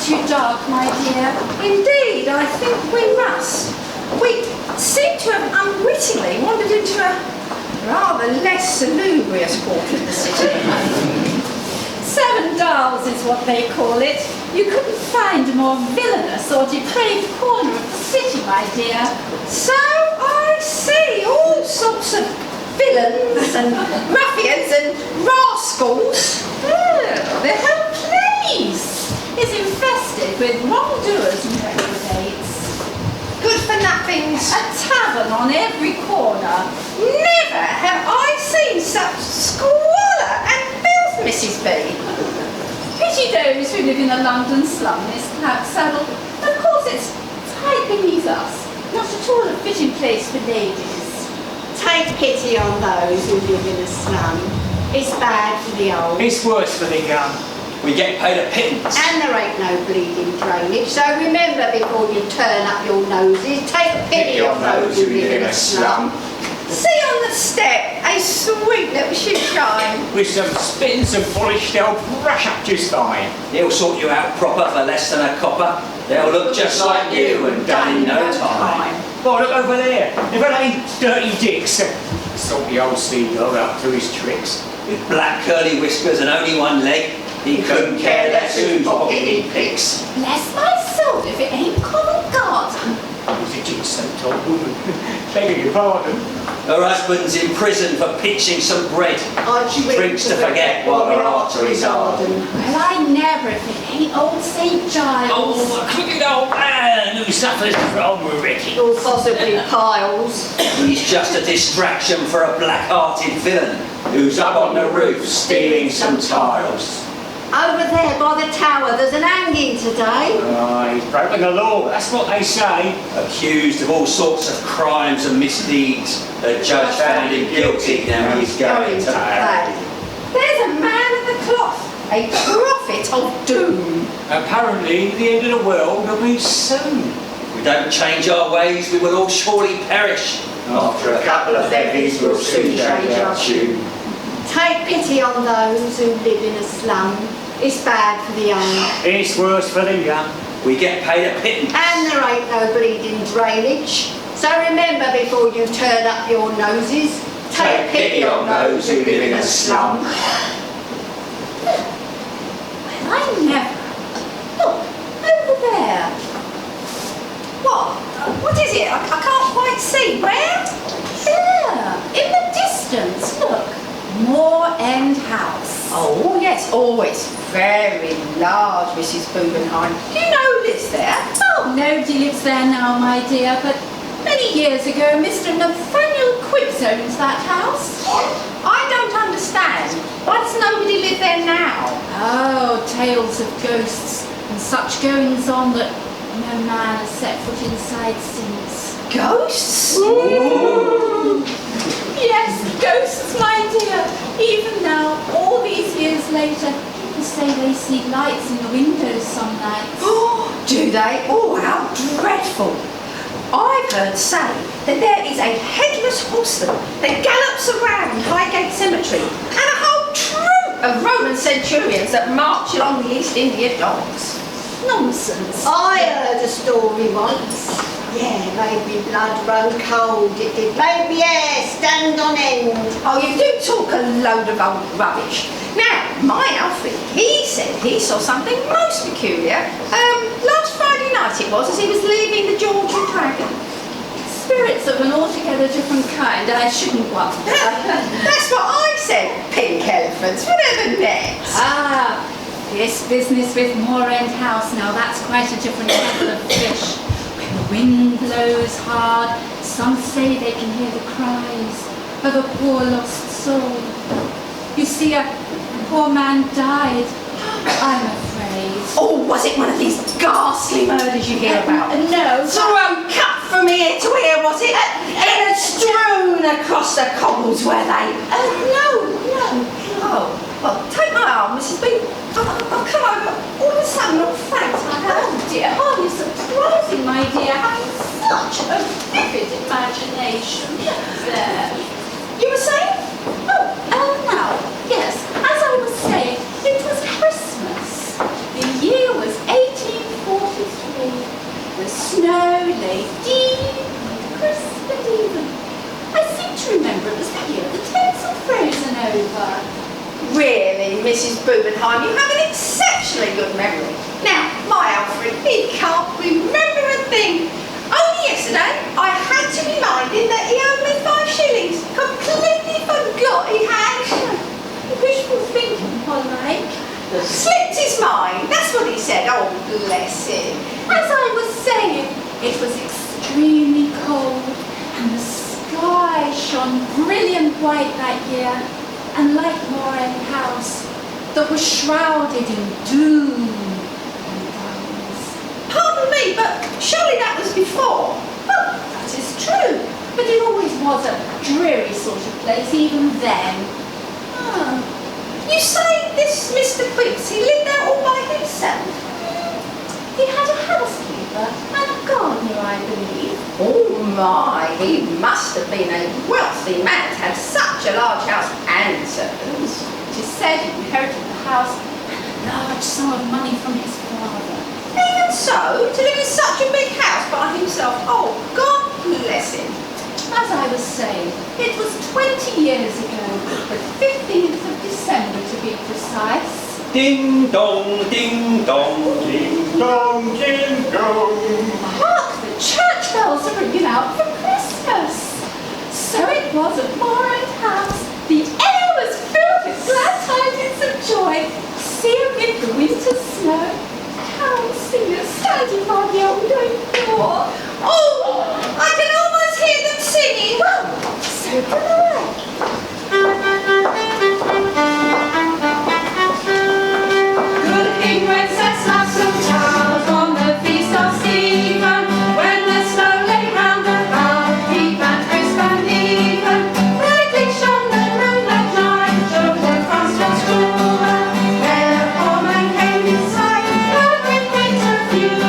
too dark, my dear. Indeed, I think we must. We seem to have unwittingly wandered into a rather less salubrious quarter of the city. 7 Dials is what they call it. You couldn't find a more villainous or depraved corner of the city, my dear. So I see all sorts of villains and ruffians and rascals. Oh, the whole place is infested with wrongdoers and reprobates. Good-for-nothings. A tavern on every corner. Never have I seen such squalor and filth, Mrs. B. Pity those who live in a London slum, Miss Saddle. Of course, it's tight beneath us. Not at all a fitting place for ladies. Take pity on those who live in a slum. It's bad for the old. It's worse for the young. We get paid a pittance. And there ain't no bleeding drainage, so remember before you turn up your noses, take pity on those who live in a slum. See on the step, a sweet little shoeshine. With some spins and polish, they'll brush up just fine. He'll sort you out proper for less than a copper. They'll look just like you and done in no time. Oh, look over there. If it ain't Dirty Dick's, sort the old seagull up to his tricks. With black curly whiskers and only one leg, he couldn't care less whose pocket he picks. Bless my soul if it ain't Covent Garden. He's a decent old woman. Begging your pardon. Her husband's in prison for pitching some bread. Drinks to forget while her arteries harden. Well, I never if it ain't old St. Giles. Oh, a crooked old man who suffers from Ricky. Or possibly piles. He's just a distraction for a black-hearted villain who's up on the roof stealing some tiles. Over there by the tower, there's an hanging today. Oh, he's broken the law, that's what they say. Accused of all sorts of crimes and misdeeds. The judge found him guilty, now he's going to pay. There's a man at the cloth, a prophet of doom. Apparently, the end of the world will be soon. If we don't change our ways, we will all surely perish. After a couple of levies, we'll soon change our tune. Take pity on those who live in a slum. It's bad for the young. It's worse for the young. We get paid a pittance. And there ain't no bleeding drainage. So remember before you turn up your noses, take pity on those who live in a slum. Well, I never. Look, over there. What is it? I can't quite see. Where? There, in the distance, look. Moor House. Oh, yes. Oh, it's very large, Mrs. Bubenheim. Do you know who lives there? Oh, nobody lives there now, my dear, but many years ago, Mr. Nathaniel Quiggs owns that house. I don't understand. Why does nobody live there now? Oh, tales of ghosts and such goings on that no man has set foot inside since. Ghosts? Ooh. Yes, ghosts, my dear. Even now, all these years later, people say they see lights in the windows some nights. Oh, do they? Oh, how dreadful. I've heard say that there is a headless horseman that gallops around Highgate Cemetery and a whole troop of Roman centurions that march along the East India Docks. Nonsense. I heard a story once. Yeah, made me blood run cold, it did. Made me hair stand on end. Oh, you do talk a load of old rubbish. Now, my Alfie, he said he saw something most peculiar. Last Friday night it was, as he was leaving the George and Dragon. Spirits of an altogether different kind, I shouldn't wonder. That's what I said, pink elephants, whatever next. Ah, this business with Moor House, now that's quite a different kettle of fish. The wind blows hard. Some say they can hear the cries of a poor lost soul. You see, a poor man died, I'm afraid. Oh, was it one of these ghastly murders you hear about? No. Throat cut from ear to ear, was it? And strewn across the cobbles, were they? No. Oh, well, take my arm, Mrs. B. I'll come over. All of a sudden, all thanks. Oh dear, hardly surprising, my dear, having such a vivid imagination. There. You were saying? Oh, now, yes. As I was saying, it was Christmas. The year was 18 really, Mrs. Bubenheim, you have an exceptionally good memory. Now, my Alfred, he can't remember a thing. Only yesterday, I had to remind him that he owed me 5 shillings. Completely forgot he had. Wishful thinking, Polly. Slipped his mind, that's what he said. Oh, bless him. As I was saying, it was extremely cold and the sky shone brilliant white that year, and like Moor House, that was shrouded in doom and darkness. Pardon me, but surely that was before. Well, that is true, but it always was a dreary sort of place even then. You say this Mr. Quincy lived there all by himself? He had a housekeeper and a gardener, I believe. Oh my, he must have been a wealthy man to have such a large house and servants. It is said he inherited the house and a large sum of money from his father. Even so, to live in such a big house by himself, oh, God bless him. As I was saying, it was 20 years ago, the 15th of December to be precise. Ding dong, ding dong, Ding dong, ding dong. Hark, the church bells are ringing out for Christmas. So it was at Moor House. The air was filled with glad tidings of joy. See amid the winter snow, carol singers standing by the old oak door. Oh, I can almost hear them singing. Well, so can I. Good King Princess have some towers on the feast of Stephen, when the snow lay round about, deep and crisp and even. Brightly shone the moonlight light, showed the frosted schooner, where a poor man came in sight, and with greater view.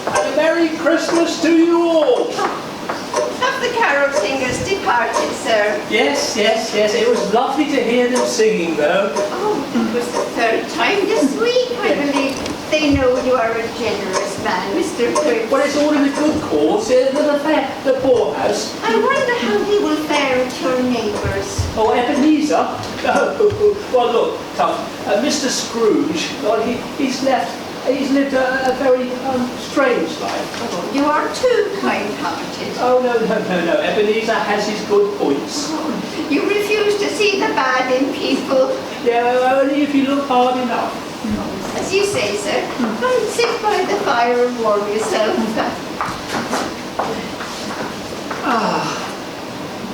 And a Merry Christmas to you all. Have the carol singers departed, sir? Yes, yes, yes. It was lovely to hear them singing, though. Oh, it was the 3rd time this week, I believe. They know you are a generous man, Mr. Quince. Well, it's all in a good cause. The poorhouse. I wonder how he will fare at your neighbours. Oh, Ebenezer. Oh, well, look, Tuff. Mr. Scrooge. Well, he's lived a very strange life. You are too kind-hearted. Oh, no. Ebenezer has his good points. You refuse to see the bad in people. Yeah, only if you look hard enough. As you say, sir. Come and sit by the fire and warm yourself.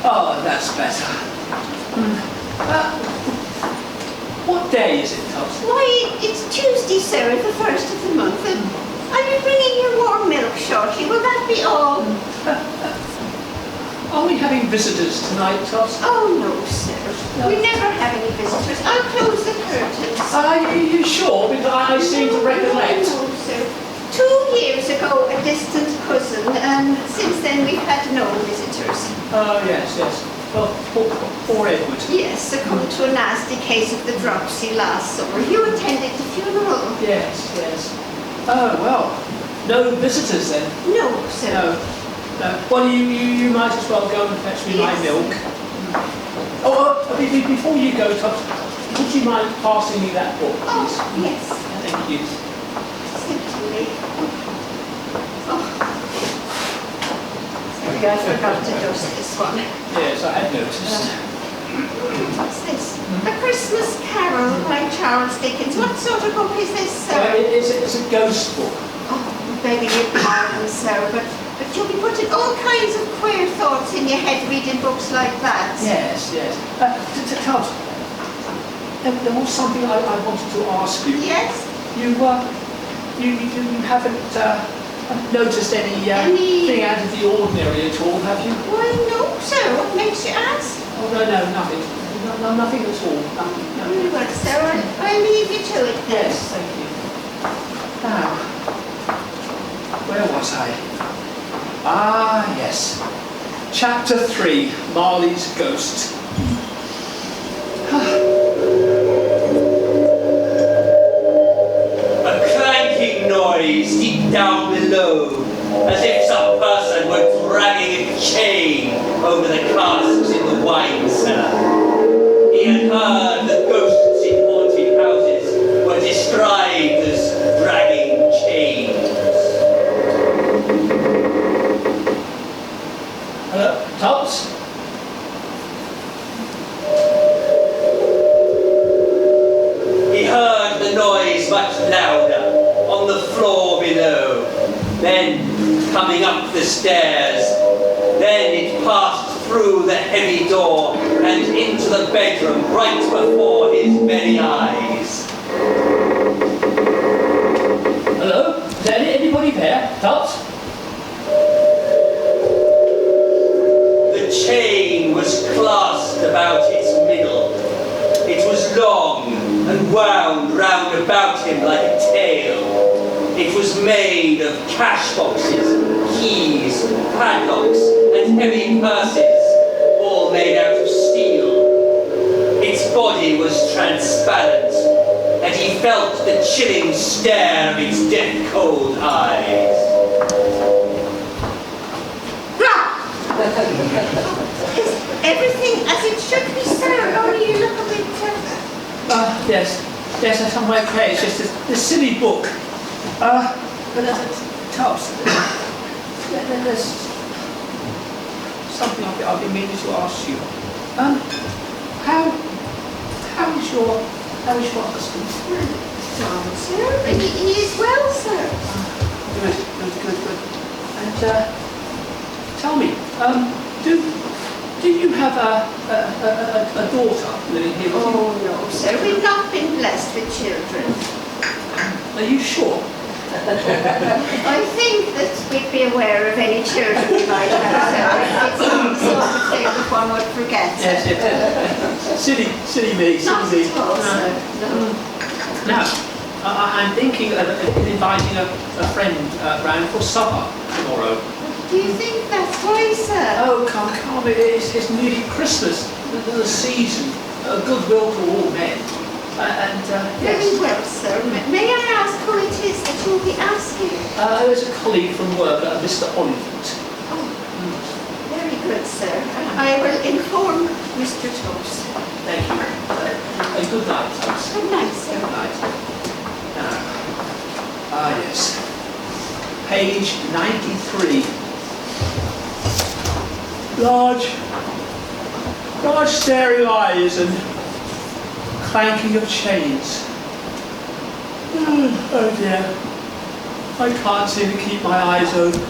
Oh, that's better. What day is it, Tuff? Why, it's Tuesday, sir, the 1st of the month. I'll be bringing you warm milk shortly. Will that be all? Are we having visitors tonight, Tuff? Oh, no, sir. No. We never have any visitors. I'll close the curtains. Are you sure? Because I seem to recollect. No, sir. 2 years ago, a distant cousin, and since then we've had no visitors. Oh, yes. Well, poor Edward. Yes, succumbed to a nasty case of the dropsy last summer. You attended the funeral? Yes. Oh, well, no visitors then? No, sir. No. Well, you might as well go and fetch me my milk. Before you go, Tuff, would you mind passing me that book, please? Oh, yes. Thank you. lovely. Oh. Sorry, I forgot to dust this one. Yes, I had noticed. What's this? A Christmas Carol by Charles Dickens. What sort of book is this, sir? It's a ghost book. Oh, begging your pardon, sir, but you'll be putting all kinds of queer thoughts in your head reading books like that. Yes, yes. Tubbs, there was something I wanted to ask you. Yes? You haven't noticed anything out of the ordinary at all, have you? Why, no, sir. What makes you ask? Oh, no, nothing. No, nothing at all. Nothing. Very well, sir. I'll leave you to it then. Yes, thank you. Now, where was I? Ah, yes. Chapter 3, Marley's Ghost. A clanking noise deep down below, as if some person were dragging a chain over the casks in the wine cellar. He had heard that ghosts in haunted houses were described as dragging chains. Hello, Tubbs? He heard the noise much louder, on the floor below, then coming up the stairs. Then it passed through the heavy door and into the bedroom right before his very eyes. Hello? Is there anybody there? Tubbs? The chain was clasped about its middle. It was long and wound round about him like a tail. It was made of cash boxes, keys, padlocks, and heavy purses, all made out of steel. Its body was transparent, and he felt the chilling stare of its death-cold eyes. Is everything as it should be, sir? Only you look a bit... Yes, I'm okay. It's just this silly book. But Tubbs, there's something I've been meaning to ask you. How is your husband? Sir, he is well, sir. Good. And tell me, do you have a daughter living here with you? Oh, no, sir. We've not been blessed with children. Are you sure? I think that we'd be aware of any children we might have, sir. It's the sort of thing that one would forget. Yes. Silly me. Not at all, sir. No. Now, I'm thinking of inviting a friend round for supper tomorrow. Do you think that's wise, sir? Oh, come, it's nearly Christmas, the season, goodwill to all men. Very Yes. well, sir. May I ask who it is that you'll be asking? There's a colleague from work, Mr. Oliphant. Oh, very good, sir. I will inform Mr. Tubbs. Thank you. Good night, Tubbs. Good night, sir. Good night. Yes. Page 93. Large staring eyes and clanking of chains. Oh dear. I can't seem to keep my eyes open.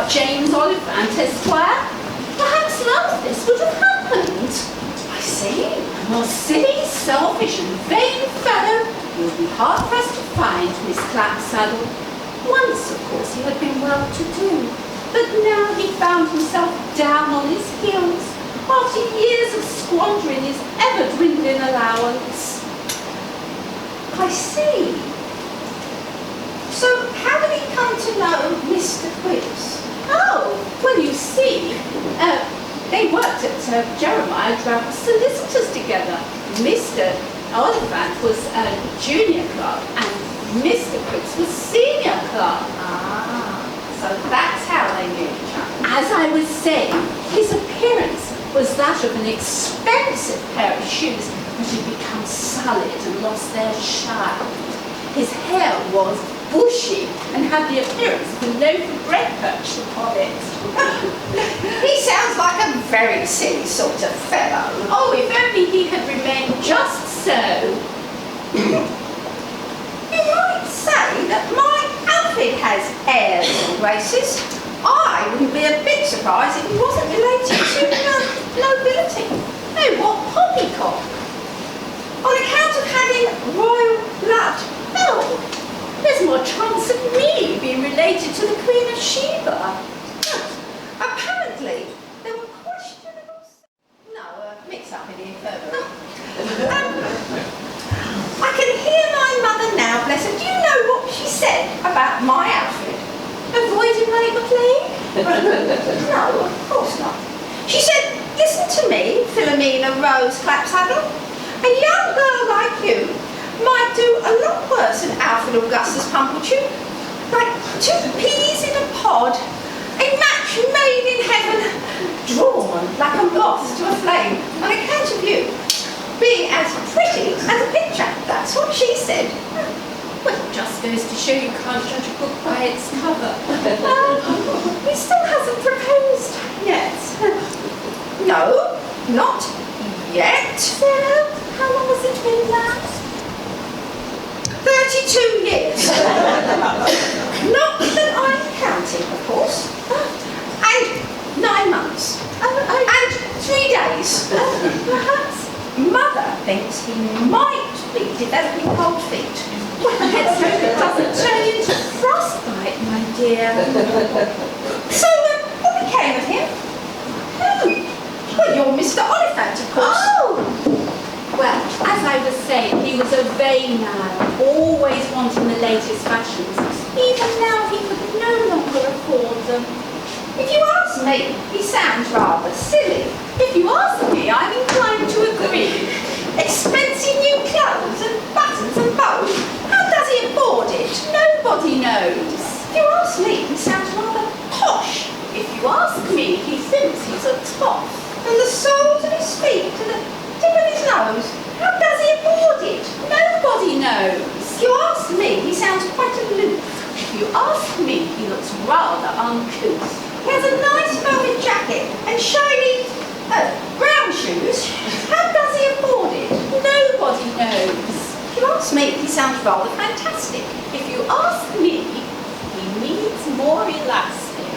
James Oliphant, Esquire. Perhaps none of this would have happened. I see. I'm a silly selfish and vain fellow, you'll be hard-pressed to find, Miss Clapsaddle. Once, of course, he had been well-to-do, but now he found himself down on his heels after years of squandering his ever-dwindling allowance. I see. So how did he come to know Mr. Quips? Oh, well, you see, they worked at Jeremiah Drout's solicitors together. Mr. Oliphant was a junior clerk and Mr. Quips was senior clerk. Ah, so that's how they knew each other. As I was saying, his appearance was that of an expensive pair of shoes which had become sullied and lost their shine. His hair was bushy and had the appearance of a loaf of bread perched upon it. He sounds like a very silly sort of fellow. Oh, if only he had remained just so. You might say that my outfit has airs and graces. I wouldn't be a bit surprised if he wasn't related to nobility. No, what poppycock? On account of having royal blood. No, there's more chance of me being related to the Queen of Sheba. Apparently, there were questionable... No, mix up in here further. I can hear my mother now, bless her. Do you know what she said about my outfit? Avoiding like the plague? No, of course not. She said, listen to me, Philomena Rose Clapsaddle. A young girl like you might do a lot worse than Alfred Augustus Pumplechook. Like 2 peas in a pod, a match made in heaven, drawn like a moth to a flame, on account of you being as pretty as a picture. That's what she said. Well, it just goes to show you can't judge a book by its cover. He still hasn't proposed yet. No, not yet. Well, how long has it been now? 32 years. Not that I'm counting, of course. And 9 months. And 3 days. Perhaps. Mother thinks he might be developing cold feet. Well, let's hope it doesn't turn into frostbite, my dear. So, what became of him? Well, you're Mr. Oliphant, of course. Oh! Well, as I was saying, he was a vain man, always wanting the latest fashions. Even now he could no longer afford them. If you ask me, he sounds rather silly. If you ask me, I'm inclined to agree. Expensive new clothes and buttons and bows. How does he afford it? Nobody knows. If you ask me, he sounds rather posh. If you ask me, he thinks he's a top. From the soles of his feet to the tip of his nose. How does he afford it? Nobody knows. If you ask me, he sounds quite aloof. If you ask me, he looks rather uncouth. He has a nice velvet jacket and shiny brown shoes. How does he afford it? Nobody knows. If you ask me, he sounds rather fantastic. If you ask me, he needs more elastic.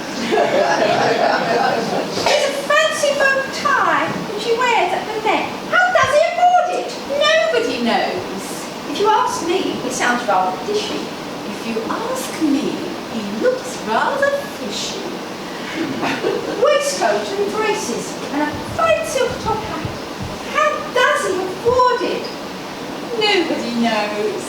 There's a fancy bow tie which he wears at the neck. How does he afford it? Nobody knows. If you ask me, he sounds rather dishy. If you ask me, he looks rather fishy. Waistcoat and braces and a fine silk top hat. How does he afford it? Nobody knows.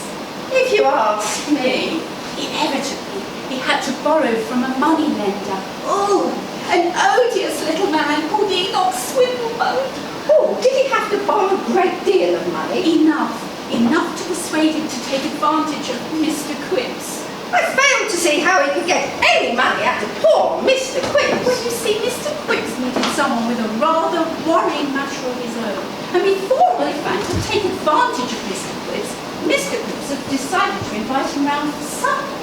If you ask Me, inevitably, he had to borrow from a money lender. Oh, an odious little man called Enoch Swindlebone. Oh, did he have to borrow a great deal of money? Enough to persuade him to take advantage of Mr. Quips. I failed to see how he could get any money out of poor Mr. Quips. Well, you see, Mr. Quips needed someone with a rather worrying matter of his own. And before Oliphant could take advantage of Mr. Quips had decided to invite him round for supper.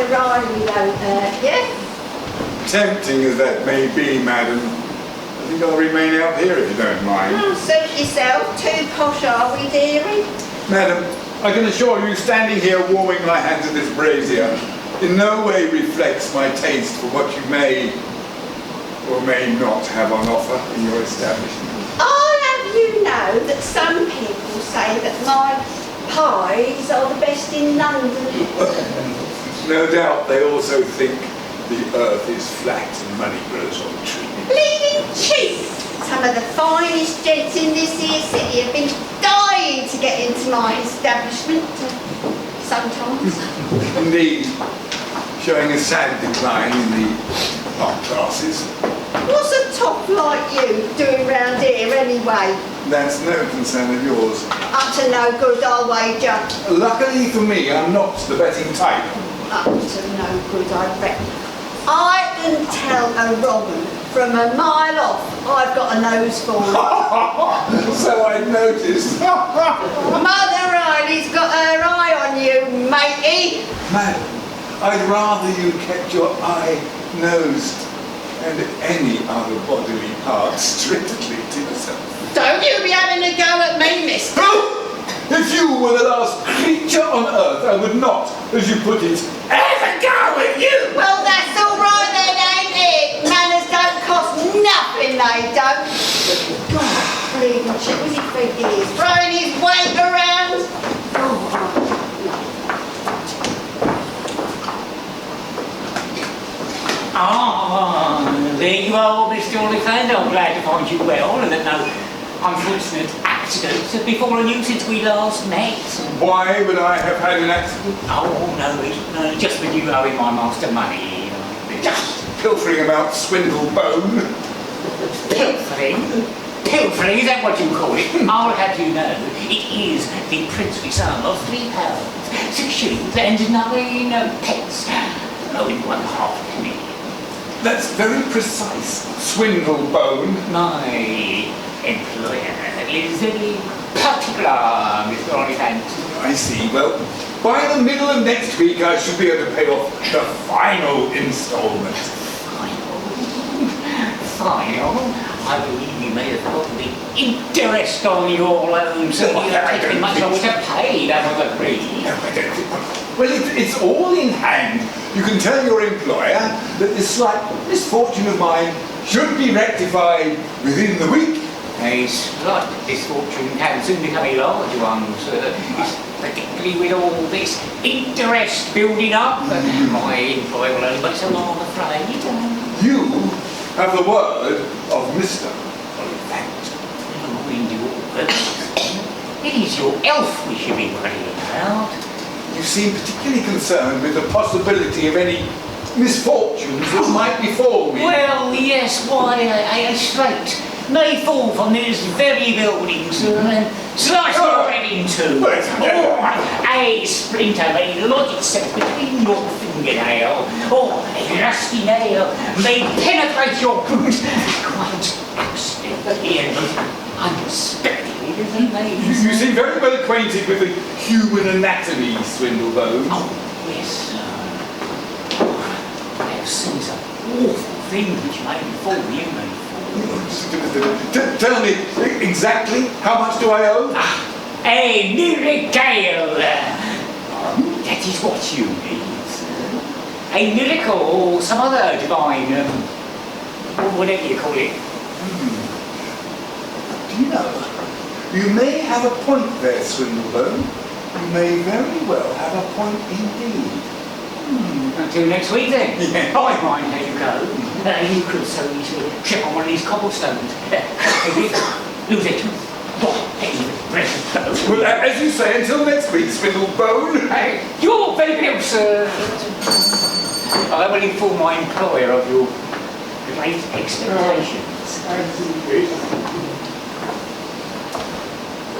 Riley don't hurt you. Tempting as that may be, madam, I think I'll remain out here if you don't mind. Oh, suit yourself. Too posh, are we, dearie? Madam, I can assure you standing here warming my hands at this brazier in no way reflects my taste for what you may or may not have on offer in your establishment. I'll have you know that some people say that my pies are the best in London. No doubt they also think the earth is flat and money grows on trees. Bleeding cheap! Some of the finest gents in this here city have been dying to get into my establishment. Sometimes. Indeed, showing a sad decline in the art classes. What's a top like you doing round here anyway? That's no concern of yours. Up to no good, I'll wager. Luckily for me, I'm not the betting type. Up to no good, I bet. I can tell a robin from a mile off. I've got a nose for it. So I noticed. Mother Riley's got her eye on you, matey. Madam, I'd rather you kept your eye, nose, and any other bodily part strictly to yourself. Don't you be having a go at me, mister. If you were the last creature on earth, I would not, as you put it, ever go at you! Well, that's all right then, ain't it? Manners don't cost nothing, they don't. God, bleeding shit, was he thinking he's throwing his weight around? There you are, Mr. Oliphant. I'm glad to find you well and that no unfortunate accidents have befallen you since we last met. Why would I have had an accident? Oh, no, just with you owing my master money. Just pilfering about Swindlebone. Pilfering? Pilfering, is that what you call it? I'll have you know, it is the princely sum of £3, 6 shillings and 9 pence. Owing 1/2 penny. That's very precise, Swindlebone. My employer is very particular, Mr. Oliphant. I see. Well, by the middle of next week, I should be able to pay off the final instalment. Final? I believe you may have got the interest on your loan, so you have taken much longer to pay, that was agreed. No, I don't think. Well, it's all in hand. You can tell your employer that this slight misfortune of mine should be rectified within the week. A slight misfortune can soon become a large one, sir. Particularly with all this interest building up. My employer will only make so long, I'm afraid. You have the word of Mr. Oliphant. Never mind your words. It is your elf we should be worrying about. You seem particularly concerned with the possibility of any misfortunes that might befall me. Well, yes, why, a straight may fall from this very building, sir, and slice your head in two. Or a splinter may lodge itself between your fingernail, or a rusty nail may penetrate your boot quite accidentally and unexpectedly. You seem very well acquainted with the human anatomy, Swindlebone. Oh, yes, sir. I have seen some awful things which may befall human forms. Tell me, exactly how much do I owe? A miracle! That is what you need, sir. A miracle or some other divine, whatever you call it. Do you know, you may have a point there, Swindlebone. You may very well have a point indeed. Until next week then. Yeah. I mind how you go. You could so easily trip on one of these cobblestones. Lose it. Well, as you say, until next week, Swindlebone. Hey, you're very ill, sir. I will inform my employer of your great expectations.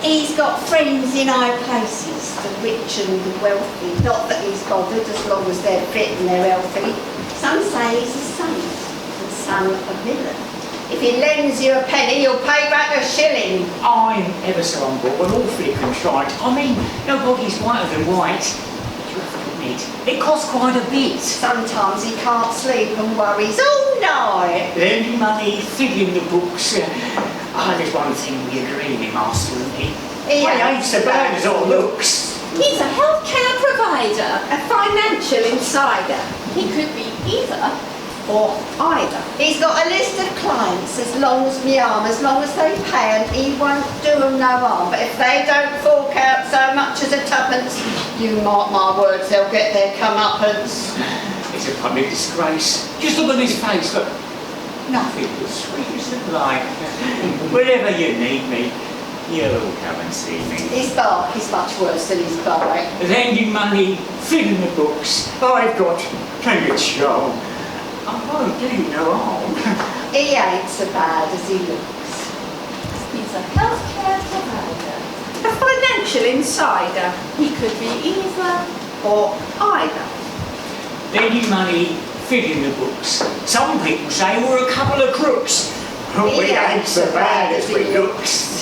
He's got friends in high places, the rich and the wealthy. Not that he's bothered as long as they're fit and they're healthy. Some say he's a saint and some a villain. If he lends you a penny, you'll pay back a shilling. I'm ever so humble and awfully contrite. I mean, nobody's whiter than white. But you have to admit, it. It costs quite a bit. Sometimes he can't sleep and worries all night. Lending money, fiddling the books. There's one thing we agree with, Master, isn't he? He ain't so bad as all looks. He's a healthcare provider, a financial insider. He could be either or either. He's got a list of clients as long as me arm, as long as they pay, and he won't do them no harm. But if they don't fork out so much as a tuppence, you mark my words, they'll get their comeuppance. It's a public disgrace. Just look at his face, look. Nothing but sweetest of life. Whenever you need me, you'll come and see me. His bark is much worse than his bite. Lending money, filling the books. I've got plenty of charm. I won't do you no harm. He ain't so bad as he looks. He's a healthcare provider, a financial insider. He could be either or either. Lending money, filling the books. Some people say we're a couple of crooks. But we ain't so bad as we looks.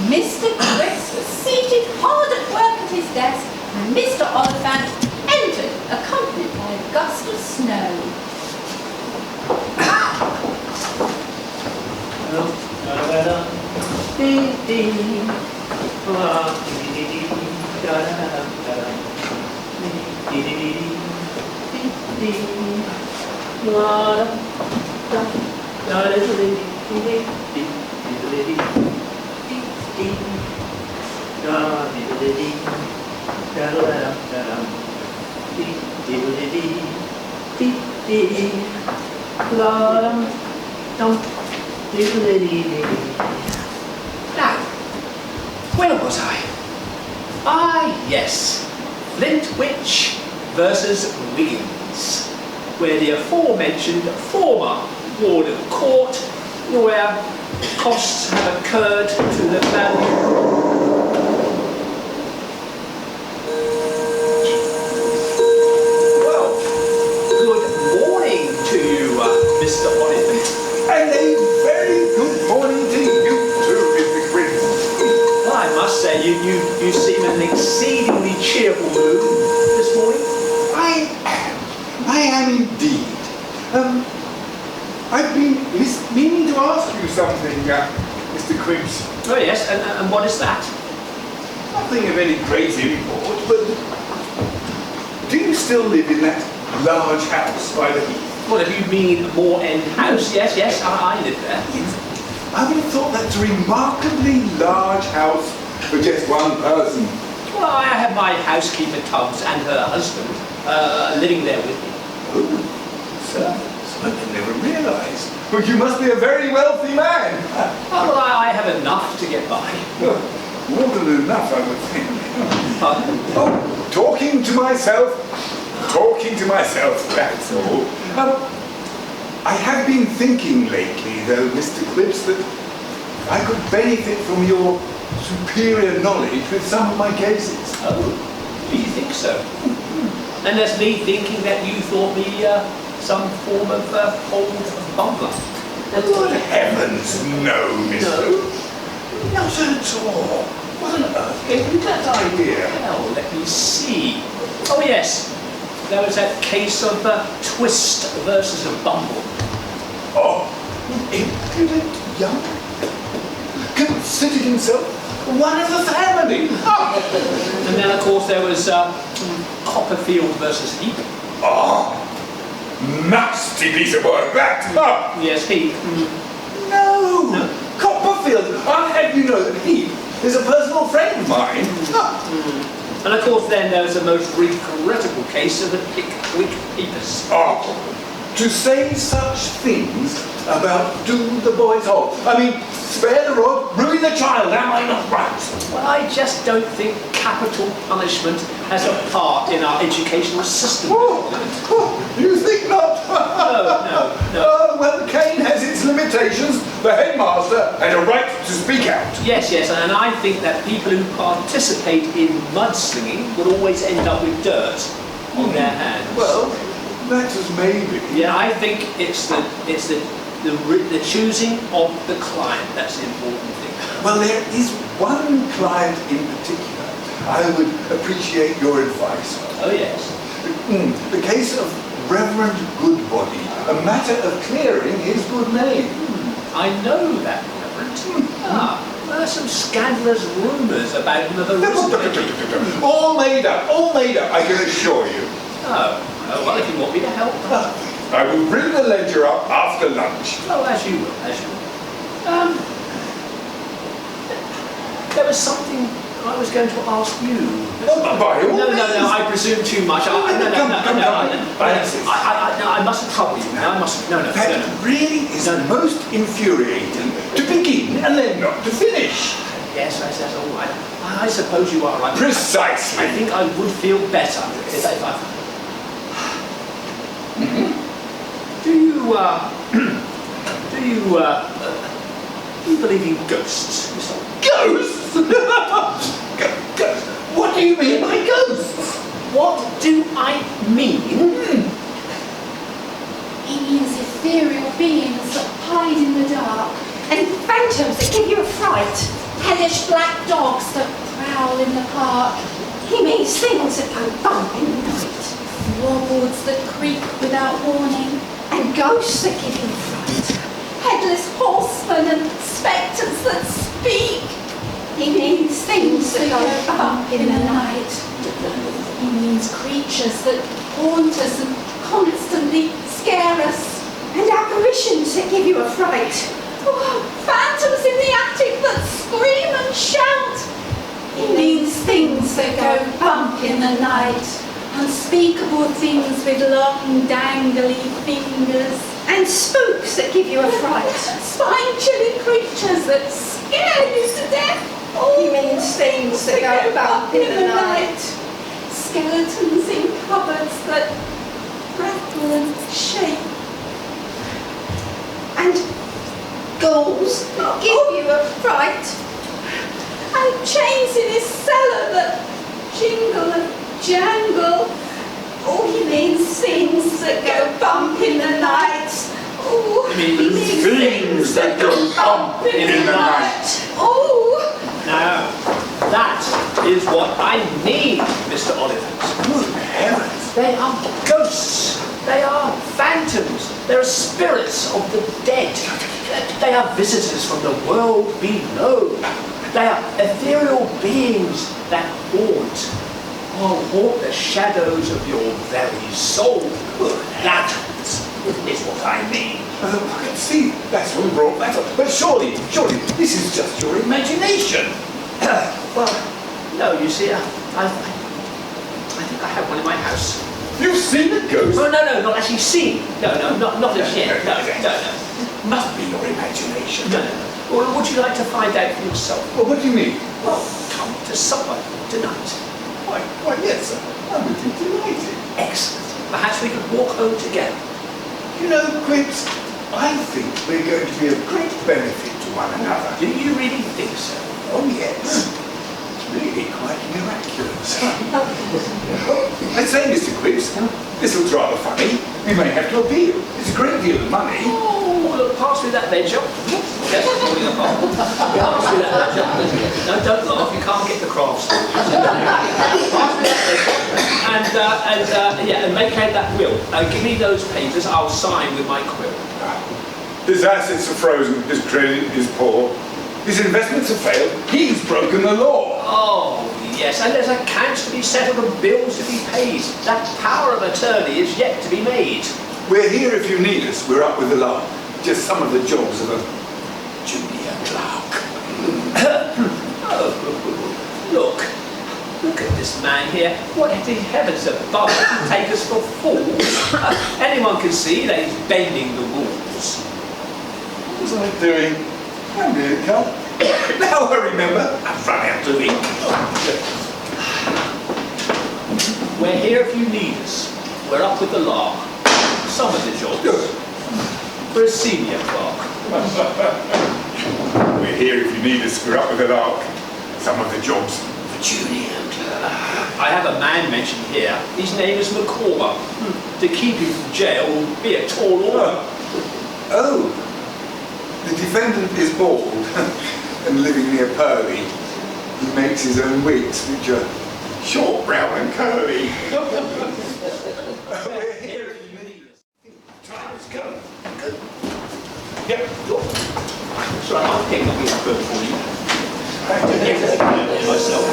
Mr. Griggs was seated hard at work at his desk, and Mr. Oliphant entered, accompanied by a gust of snow. Now, where was I? Ah, yes. Flintwich versus Wiggins, where the aforementioned former ward of court, where costs have occurred to the value. Mr. Oliphant. And a very good morning to you too, Mr. Quinn. Well, I must say, you seem in an exceedingly cheerful mood this morning. I am indeed. I've been meaning to ask you something, Mr. Cribs. Oh yes, and what is that? Nothing of any great import, but do you still live in that large house by the heath? What, if you mean Moor End House? Yes, I live there. I would have thought that's a remarkably large house for just one person. Well, I have my housekeeper Tubbs and her husband living there with me. Oh, servants. I never realised. But you must be a very wealthy man. Well, I have enough to get by. Well, more than enough, I would think. Pardon? Oh, talking to myself, that's all. I have been thinking lately, though, Mr. Clips, that I could benefit from your superior knowledge with some of my cases. Oh, do you think so? And that's me thinking that you thought me some form of old bungler. Good heavens, no, mister. No? Not at all. What on earth gave you that idea? Well, let me see. Oh yes, there was that case of Twist versus a Bumble. Oh, impudent young, considered himself one of the family. Oh, And then of course there was Copperfield versus Heap. oh, nasty piece of work that. Oh, Yes, Heap. no, Copperfield. I'll have you know that he is a personal friend of mine. Oh. And of course then there was the most regrettable case of the Pickwick Papers. Oh, to say such things about do the boys off. I mean, spare the rod, ruin the child, am I not right? Well, I just don't think capital punishment has a part in our educational system. You think not? No. Oh, well, Cain has its limitations. The headmaster had a right to speak out. Yes, and I think that people who participate in mudslinging would always end up with dirt on their hands. Well, that is maybe. Yeah, I think it's the choosing of the client that's the important thing. Well, there is one client in particular I would appreciate your advice on. Oh yes. The case of Reverend Goodbody, a matter of clearing his good name. I know that, Reverend. There are some scandalous rumours about him of a All made up, I can assure you. Oh, well, if you want me to help. I will bring the ledger up after lunch. Oh, as you will. There was something I was going to ask you. By all No, means. I presume too much. Come. I mustn't trouble you. No, I mustn't. No. That really is most infuriating. To begin and then not to finish. Yes, that's all right. I suppose you are right. Precisely. I think I would feel better if I... Do you believe in ghosts? Ghosts? Ghosts? What do you mean by ghosts? What do I mean? He means ethereal beings that hide in the dark, And phantoms that give you a fright. hellish black dogs that prowl in the park, He means things that go bump in the night. floorboards that creak without warning, And ghosts that give you a fright. headless horsemen and spectres that speak. He means things that go bump in the night. He means creatures that haunt us and constantly scare us. And apparitions that give you a fright. Oh, phantoms in the attic that scream and shout. He means things that go bump in the night. Unspeakable things with long dangly fingers. And spooks that give you a fright. Spine-chilling creatures that scare you to death. He means things that go bump in the night. Skeletons in cupboards that rattle and shake. And ghouls that give you a fright. And chains in his cellar that jingle and jangle. Oh, he means things that go bump in the night. Oh, He means things that go bump in the night. Oh, Now, that is what I need, Mr. Oliphant. Good heavens. They are ghosts. They are phantoms. They are spirits of the dead. They are visitors from the world below. They are ethereal beings that haunt the shadows of your very soul. That is what I mean. I can see that's what brought that up. But surely, this is just your imagination. Well, no, you see, I think I have one in my house. You've seen a ghost? Oh, no, not actually seen. No, not as yet. No. Must be your imagination. No. Well, would you like to find out for yourself? Well, what do you mean? Well, come to supper tonight. Why, yes, sir. I would be delighted. Excellent. Perhaps we could walk home together. You know, Quips, I think we're going to be of great benefit to one another. Do you really think so? Oh, yes. It's really quite miraculous. I say, Mr. Quips, this looks rather funny. We may have to appeal. It's a great deal of money. Oh, look, you'll pass me that ledger. Yes, falling apart. Pass me that ledger. No, don't laugh, you can't get the crafts. Pass me that ledger and make out that will. Give me those papers, I'll sign with my quill. His assets are frozen, his credit is poor, his investments have failed, he's broken the law. Oh, yes, and there's accounts to be settled and bills to be paid. That power of attorney is yet to be made. We're here if you need us, we're up with the lark. Just some of the jobs of a junior clerk. Oh, look at this man here. What the heavens above us to take us for fools? Anyone can see that he's bending the rules. What was I doing? I'm doing it, Carl. Now I remember. I've run out of ink. We're here if you need us. We're up with the lark. Some of the jobs. Good. For a senior clerk. We're here if you need us, we're up with the lark. Some of the jobs for junior clerk. I have a man mentioned here. His name is McCaw. To keep him from jail will be a tall order. Oh, the defendant is bald and living near Purley. He makes his own wigs, which are short, brown and curly. We're here if you need us. Time has come. Good. Yep, good. So I'll pick up his book for you. Myself.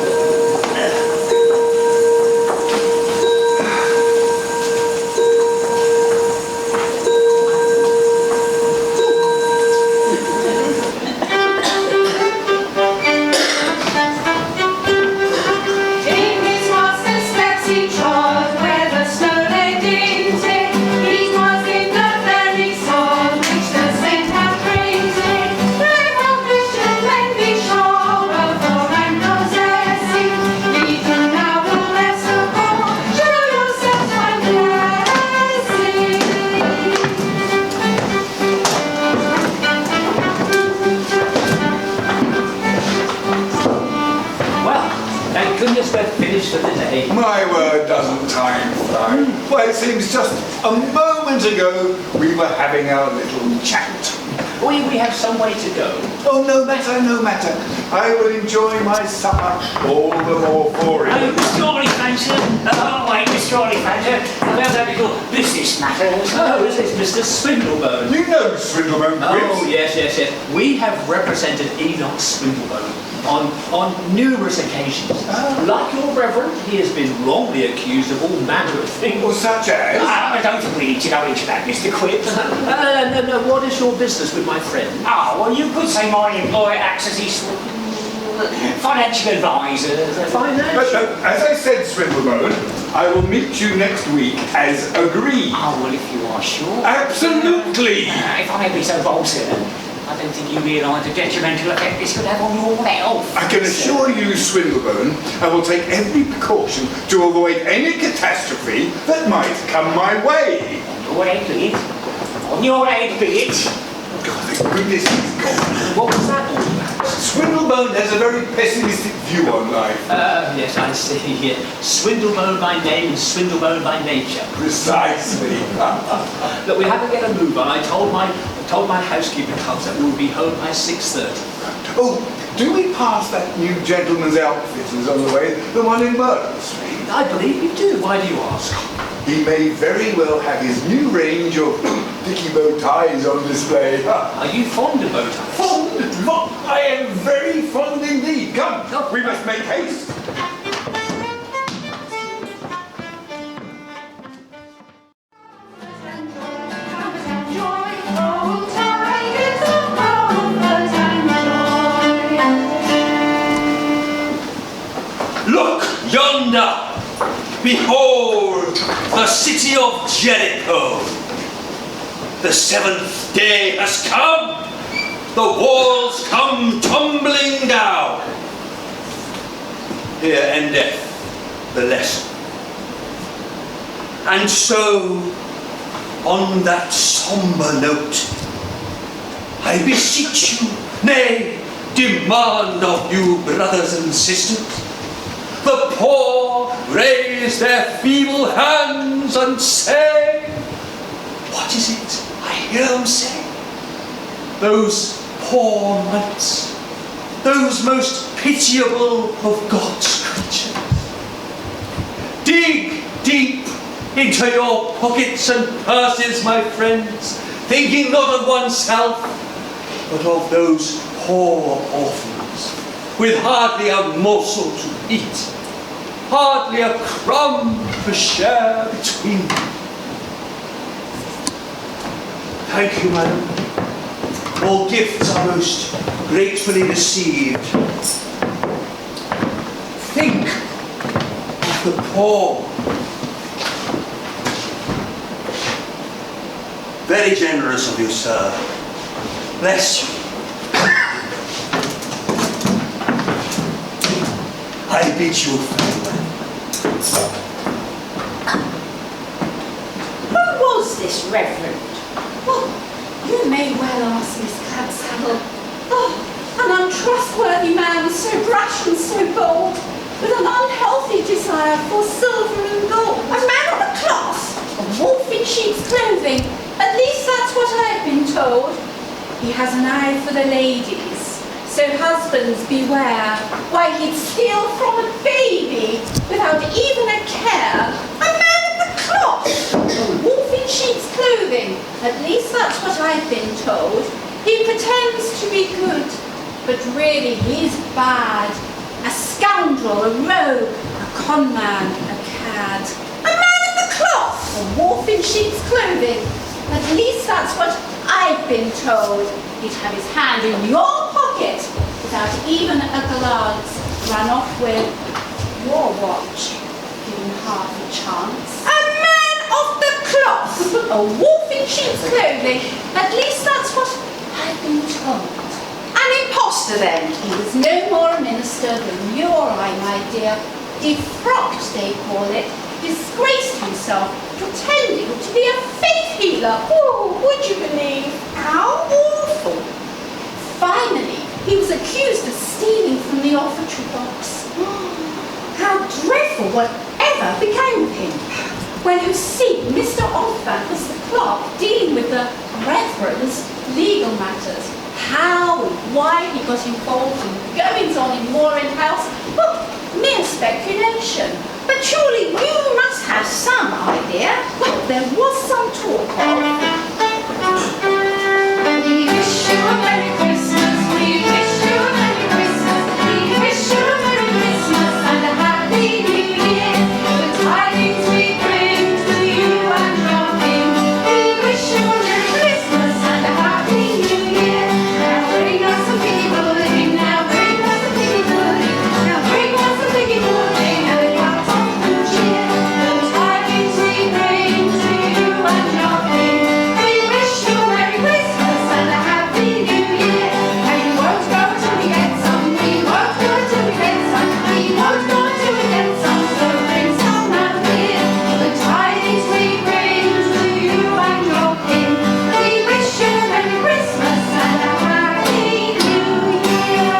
My word, doesn't time fly? Why, it seems just a moment ago we were having our little chat. We have some way to go. Oh, no matter, no matter. I will enjoy my supper all the more for it. Oh, Mr. Ollifanter. Oh, wait, Mr. Ollifanter. About that little business matters. Oh, is it Mr. Swindlebone? You know Swindlebone. Oh, yes. We have represented Enoch Swindlebone on numerous occasions. Like your reverend, he has been wrongly accused of all manner of things. Well, such as? I don't think we need to go into that, Mr. Quipp. No, what is your business with my friend? Well, you could say my employer acts as his financial advisor. But, as I said, Swindlebone, I will meet you next week as agreed. Oh, well, if you are sure. Absolutely. If I may be so bold, sir, I don't think you realise the detrimental effect this could have on your health. I can assure you, Swindlebone, I will take every precaution to avoid any catastrophe that might come my way. On your head be it. On your head be it. God, thank goodness he's gone. What was that all about? Swindlebone has a very pessimistic view on life. Yes, I see. Yeah. Swindlebone by name and Swindlebone by nature. Precisely. Look, we haven't got a move on. I told my housekeeping clubs that we'll be home by 6:30. Oh, do we pass that new gentleman's outfitters on the way? The one in Murdoch Street? I believe you do. Why do you ask? He may very well have his new range of dicky bow ties on display. Are you fond of bow ties? Fond? I am very fond indeed. Come, we must make haste. Look yonder! Behold the city of Jericho! The seventh day has come! The walls come tumbling down! Here endeth the lesson. And so, on that somber note, I beseech you, nay, demand of you, brothers and sisters, the poor raise their feeble hands and say, what is it I hear them say? those poor mites, those most pitiable of God's creatures. Dig deep into your pockets and purses, my friends, thinking not of oneself, but of those poor orphans, with hardly a morsel to eat, hardly a crumb to share between them. Thank you, madam. All gifts are most gratefully received. Think of the poor. Very generous of you, sir. Bless you. I bid you farewell. Who was this reverend? Well, you may well ask Miss Cadsaddle. Oh, an untrustworthy man, so brash and so bold, with an unhealthy desire for silver and gold. A man of the cloth, a wolf in sheep's clothing. At least that's what I've been told. He has an eye for the ladies, so husbands beware. Why, he'd steal from a baby without even a care. A man of the cloth, a wolf in sheep's clothing. At least that's what I've been told. He pretends to be good, but really he's bad. A scoundrel, a rogue, a con man, a cad. A man of the cloth, a wolf in sheep's clothing. At least that's what I've been told. He'd have his hand in your pocket without even a glance. Run off with your watch, given half a chance. A man of the cloth, a wolf in sheep's clothing. At least that's what I've been told. An imposter then. He was no more a minister than you or I, my dear. Defrocked, they call it. Disgraced himself, pretending to be a faith healer. Oh, would you believe? How awful. Finally, he was accused of stealing from the offertory box. How dreadful, whatever became of him. Well, you see, Mr. Oliphant was the clerk dealing with the Reverend's legal matters. How and why he got involved in the goings-on in Moor House, well, mere speculation. But surely you must have some idea. Well, there was some talk of. We wish you a Merry Christmas, we wish you a Merry Christmas, we wish you a Merry Christmas and a Happy New Year. The tidings we bring to you and your King. We wish you a Merry Christmas and a Happy New Year. Now bring us a piggy pudding, now bring us a piggy pudding, now bring us a piggy pudding and a cup of good cheer. The tidings we bring to you and your King. We wish you a Merry Christmas and a Happy New Year. And we won't go till we get some, we won't go till we get some, we won't go till we get some, so bring some now dear. The tidings we bring to you and your King. We wish you a Merry Christmas and a Happy New Year.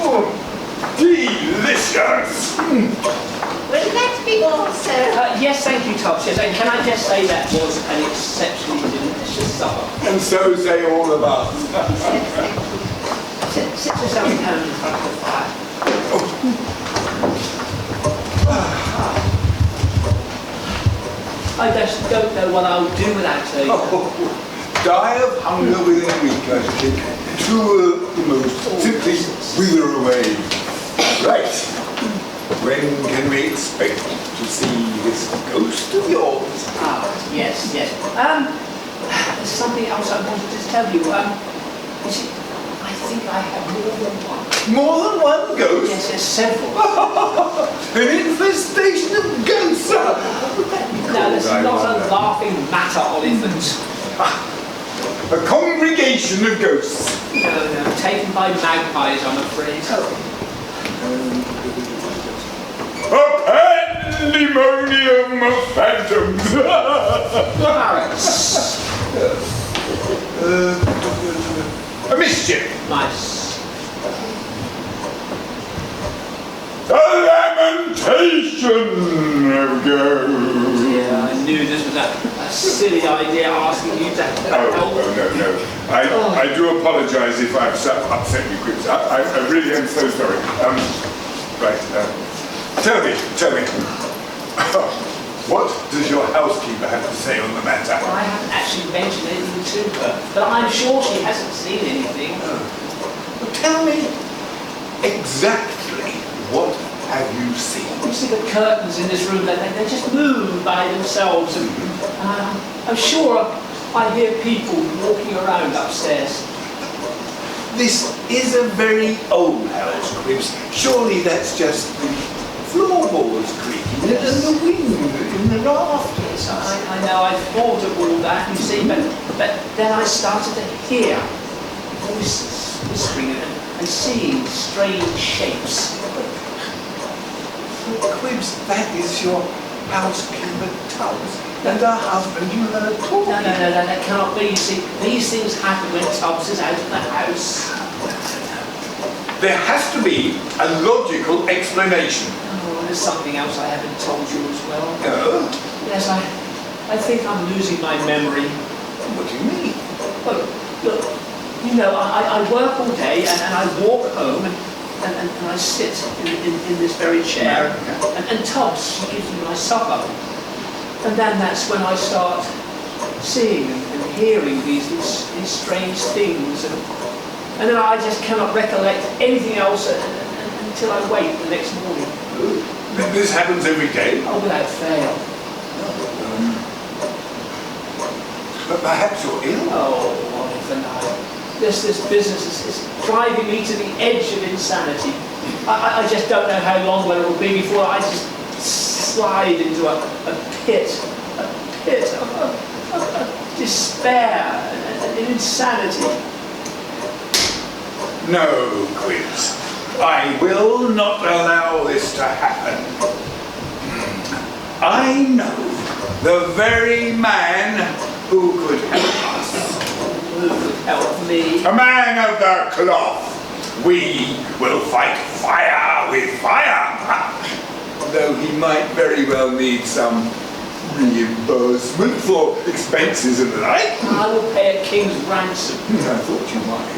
Oh, delicious! Will that be all, sir? Yes, thank you, Tops. Yes, and can I just say that was an exceptionally delicious supper. And so say all of us. Sit yourself down in front of the fire. I just don't know what I'll do without her. Die of hunger within a week, I should think. Two at the most. Simply wither away. Right. When can we expect to see this ghost of yours? Ah, yes, yes. There's something else I wanted to tell you. You see, I think I have more than one. More than one ghost? Yes, there's several. An infestation of ghosts! No, that's not a laughing matter, Oliphant. A congregation of ghosts. No, taken by magpies, I'm afraid. A pandemonium of phantoms. Parrots. A mischief. Nice. A lemon Plantation! There we go. Yeah, I knew this was a silly idea asking you to help. Oh, no. I do apologise if I've upset you, Quips. I really am so sorry. Right, tell me, what does your housekeeper have to say on the matter? I haven't actually mentioned anything to her, but I'm sure she hasn't seen anything. Well, tell me exactly what have you seen? You see the curtains in this room, they just move by themselves. And, I'm sure I hear people walking around upstairs. This is a very old house, Quips. Surely that's just the floorboards creaking and the wind in the rafters. I know, I thought of all that, you see, but then I started to hear voices whispering and seeing strange shapes. Quips, that is your housekeeper Tubbs and her husband you heard talking. No, that cannot be. You see, these things happen when Tubbs is out of the house. There has to be a logical explanation. Oh, there's something else I haven't told you as well. No? Yes, I think I'm losing my memory. What do you mean? Well, look, you know, I work all day and I walk home and I sit in this very chair and Tubbs, she gives me my supper. And then that's when I start seeing and hearing these strange things. And then I just cannot recollect anything else until I wake the next morning. This happens every day? Oh, without fail. But perhaps you're ill? Oh, Oliver, this business is driving me to the edge of insanity. I just don't know how long it will be before I just slide into a pit of despair and insanity. No, Quips. I will not allow this to happen. I know the very man who could help us. Who could help me? A man of the cloth. We will fight fire with fire. Though he might very well need some reimbursement for expenses and the like. I will pay a king's ransom. I thought you might.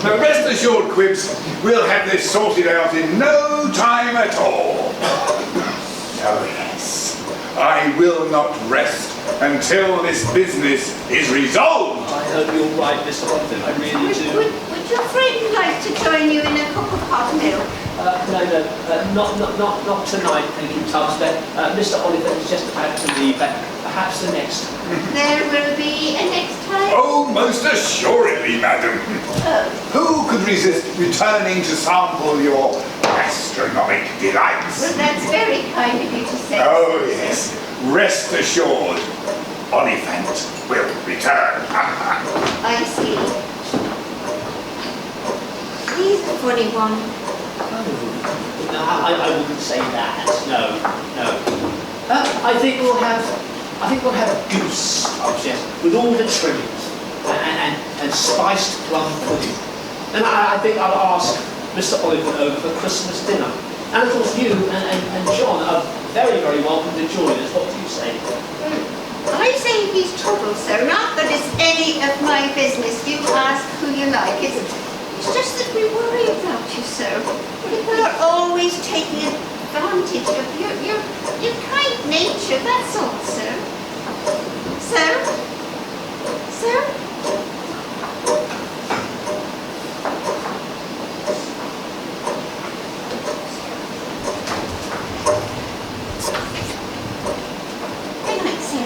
Now rest assured, Quips, we'll have this sorted out in no time at all. Oh yes, I will not rest until this business is resolved. I hope you're right, Mr. Ogden, I really do. Would your friend like to join you in a cup of hot milk? Not tonight, thank you, Tubbs. Mr. Oliver is just about to leave, but perhaps the next. There will be a next time? Oh, most assuredly, madam. Who could resist returning to sample your gastronomic delights? Well, that's very kind of you to say. Oh, yes. Rest assured, Oliphant will return. I see. He's a funny one. No, I wouldn't say that. No. I think we'll have a goose object with all the trimmings and spiced plum pudding. And I think I'll ask Mr. Oliver over for Christmas dinner. And of course you and John are very, very welcome to join us. What do you say? I say he's trouble, sir. Not that it's any of my business. You ask who you like. It's just that we worry about you, sir. People are always taking advantage of your kind nature, that's all, sir. Sir? Good night, sir.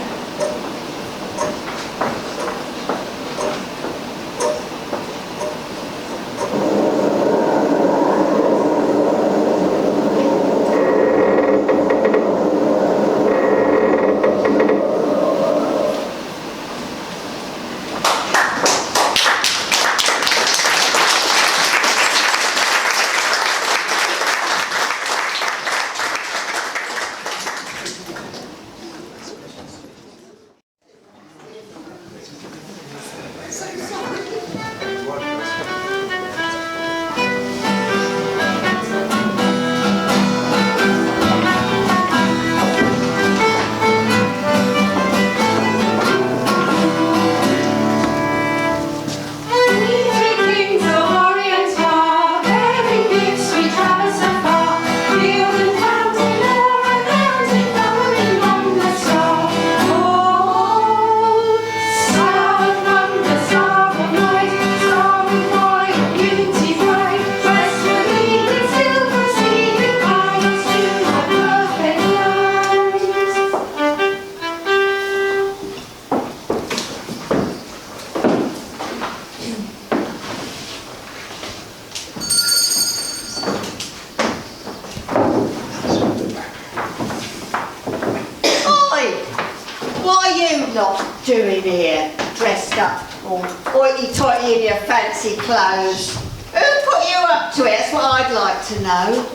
doing here, dressed up, all hoity-toity in your fancy clothes? Who put you up to it? That's what I'd like to know.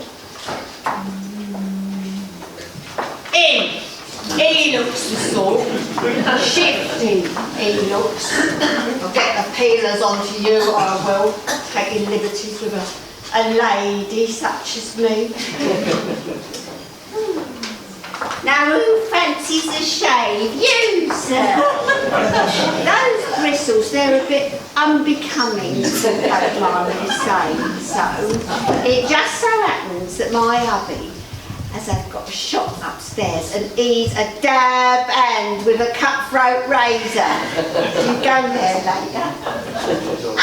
Him! He looks the sort. Shifty, he looks. I'll get the peelers onto you, I will. Taking liberties with a lady such as me. Now who fancies a shave? You, sir. Those bristles, they're a bit unbecoming, if you don't mind me saying so. It just so happens that my hubby as I've got a shop upstairs and he's a dab hand with a cutthroat razor. You go there later. Oh!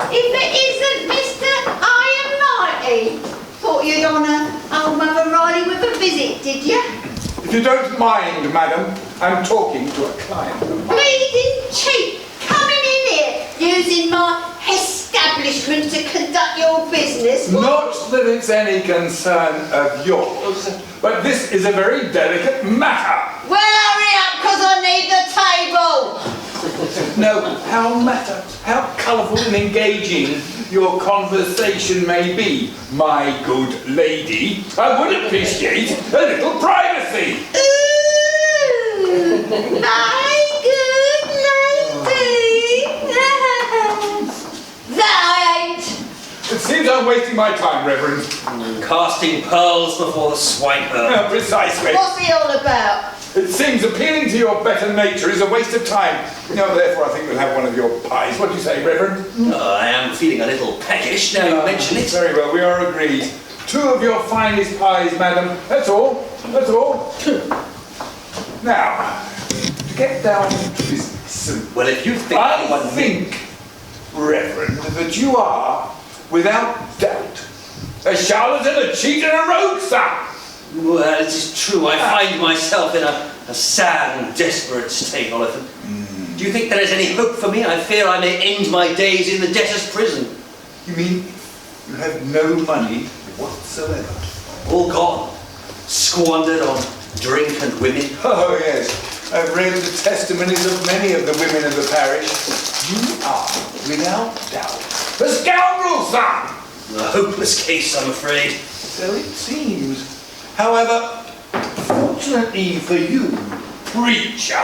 If it isn't Mr. I Am Mighty. Thought you'd honour old Mother Riley with a visit, did you? If you don't mind, madam, I'm talking to a client of mine. Bleeding cheap, coming in here, using my establishment to conduct your business. Not that it's any concern of yours, but this is a very delicate matter. Well, hurry up, because I need the table. No, how colourful and engaging your conversation may be, my good lady, I would appreciate a little privacy. Ooh, my good lady. That ain't. It seems I'm wasting my time, Reverend. Casting pearls before the swineherd. Precisely. What's he all about? It seems appealing to your better nature is a waste of time. No, therefore I think we'll have one of your pies. What do you say, Reverend? I am feeling a little peckish now you mention it. Very well, we are agreed. 2 of your finest pies, madam. That's all. That's all. Now, to get down to business. Well, if you think I think, Reverend, that you are, without doubt, a charlatan, a cheat, and a rogue, sir. Well, it is true. I find myself in a sad and desperate state, Oliver. Do you think there is any hope for me? I fear I may end my days in the debtor's prison. You mean you have no money whatsoever? All gone. Squandered on drink and women. Oh, yes. I've read the testimonies of many of the women of the parish. You are, without doubt, a scoundrel, son! A hopeless case, I'm afraid. So it seems. However, fortunately for you, preacher,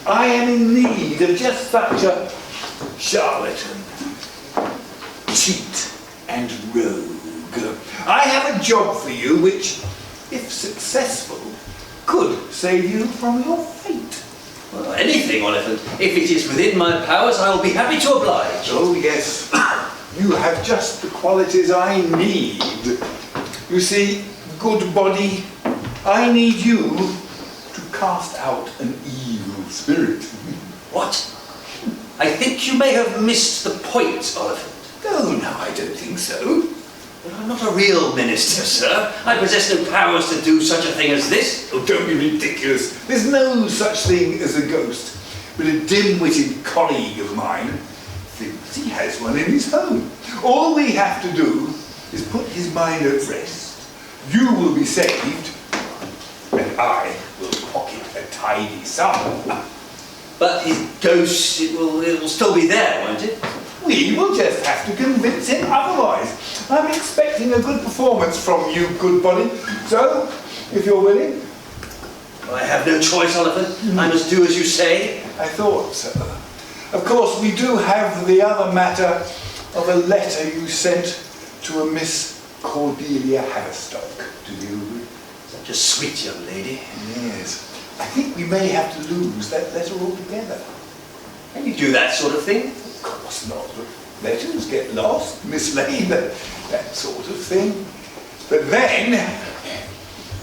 I am in need of just such a charlatan, cheat, and rogue. I have a job for you which, if successful, could save you from your fate. Well, anything, Oliphant. If it is within my powers, I will be happy to oblige. Oh, yes. You have just the qualities I need. You see, good body, I need you to cast out an evil spirit. What? I think you may have missed the point, Oliphant. Oh, no, I don't think so. But I'm not a real minister, sir. I possess no powers to do such a thing as this. Oh, don't be ridiculous. There's no such thing as a ghost. But a dim-witted colleague of mine thinks he has one in his home. All we have to do is put his mind at rest. You will be saved, and I will pocket a tidy sum. But his ghost, it will still be there, won't it? We will just have to convince him otherwise. I'm expecting a good performance from you, good body. So, if you're willing. I have no choice, Oliphant. I must do as you say. I thought so. Of course, we do have the other matter of a letter you sent to a Miss Cordelia Haverstock. Do you? Such a sweet young lady. Yes. I think we may have to lose that letter altogether. Can you do that sort of thing? Of course not. Letters get lost, mislaid, that sort of thing. But then,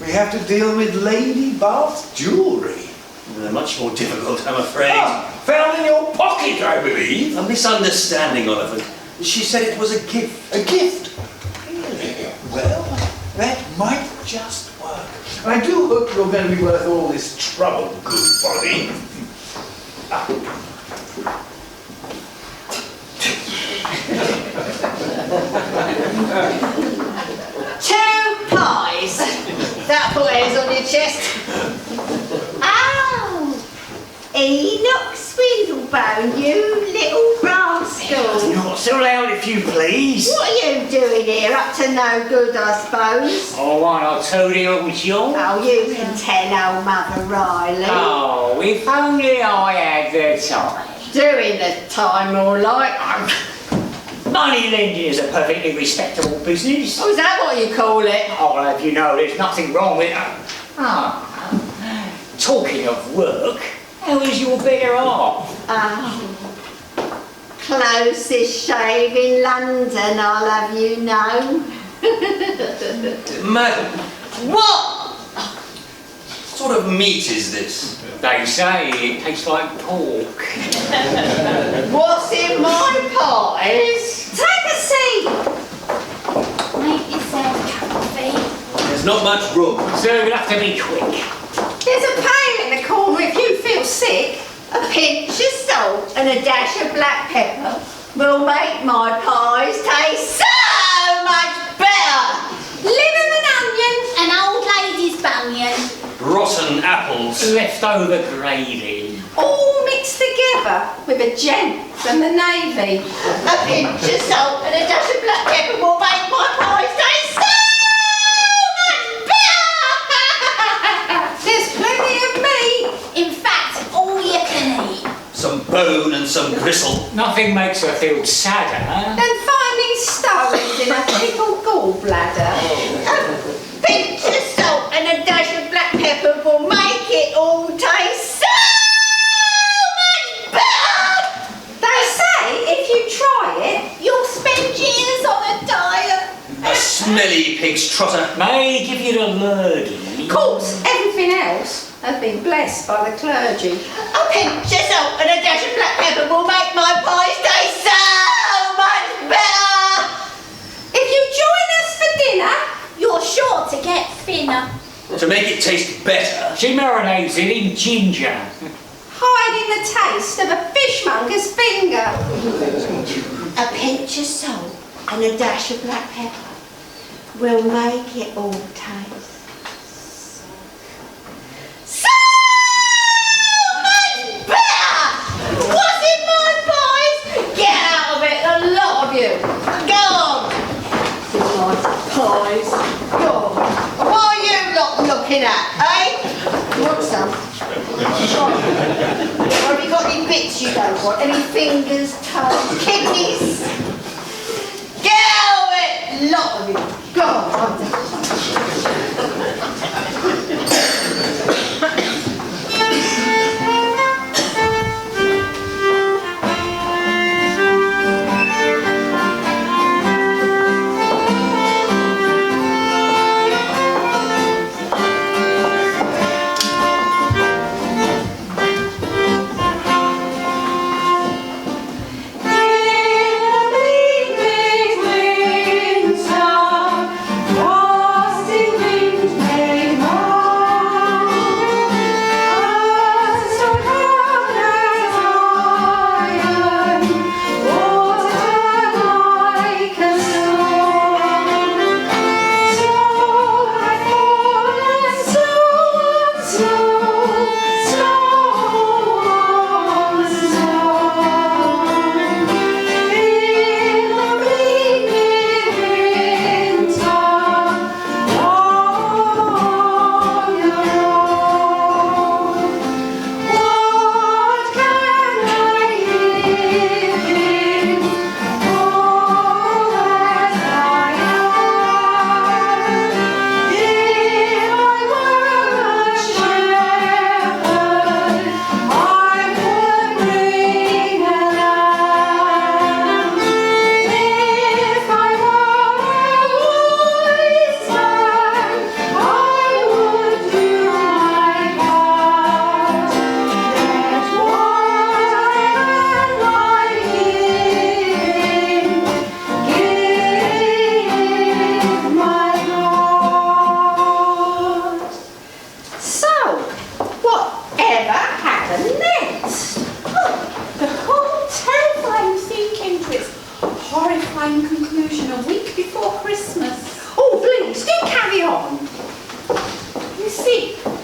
we have to deal with Lady Bath's jewellery. They're much more difficult, I'm afraid. Found in your pocket, I believe. A misunderstanding, Oliphant. She said it was a gift. A gift? Really? Well, that might just work. I do hope you're going to be worth all this trouble, good body. Two pies. That put hairs on your chest. Ah! bone, you little rascal. Not so loud if you please. What are you doing here? Up to no good, I suppose. Oh, why not told you it was yours? Oh, you can tell old Mother Riley. Oh, if only I had the time. Doing the time, all like. Money lending is a perfectly respectable business. Oh, is that what you call it? I'll have you know there's nothing wrong with it. Talking of work, how is your better half? Closest shave in London, I'll have you know. Madam, What? what sort of meat is this? They say it tastes like pork. What's in my pies? Take a seat. Make yourself comfy. There's not much room. So you'll have to be quick. There's a pail in the corner if you feel sick. A pinch of salt and a dash of black pepper will make my pies taste so much better. Lemon and onion. An old lady's bunion. Rotten apples. Leftover gravy. All mixed together with a gent from the Navy. A pinch of salt and a dash of black pepper will make my pies taste so much better. There's plenty of meat. In fact, all you can eat. Some bone and some gristle. Nothing makes her feel sadder. Than finding stones in a pickled gallbladder. A pinch of salt and a dash of black pepper will make it all taste so much better. They say if you try it, You'll spend years on a diet. A smelly pig's trotter. May give you the lurgy. of course, everything else has been blessed by the clergy. A pinch of salt and a dash of black pepper will make my pies taste so much better. If you join us for dinner, You're sure to get thinner. To make it taste better, She marinates it in ginger. hiding the taste of a fishmonger's finger. A pinch of salt and a dash of black pepper will make it all taste so much better. What's in my pies? Get out of it, a lot of you. Go on. My pies. Go on. What are you lot looking at, eh? You want some? Have you got any bits you don't want? Any fingers, toes, kidneys? Get out of it, lot of you. Go on.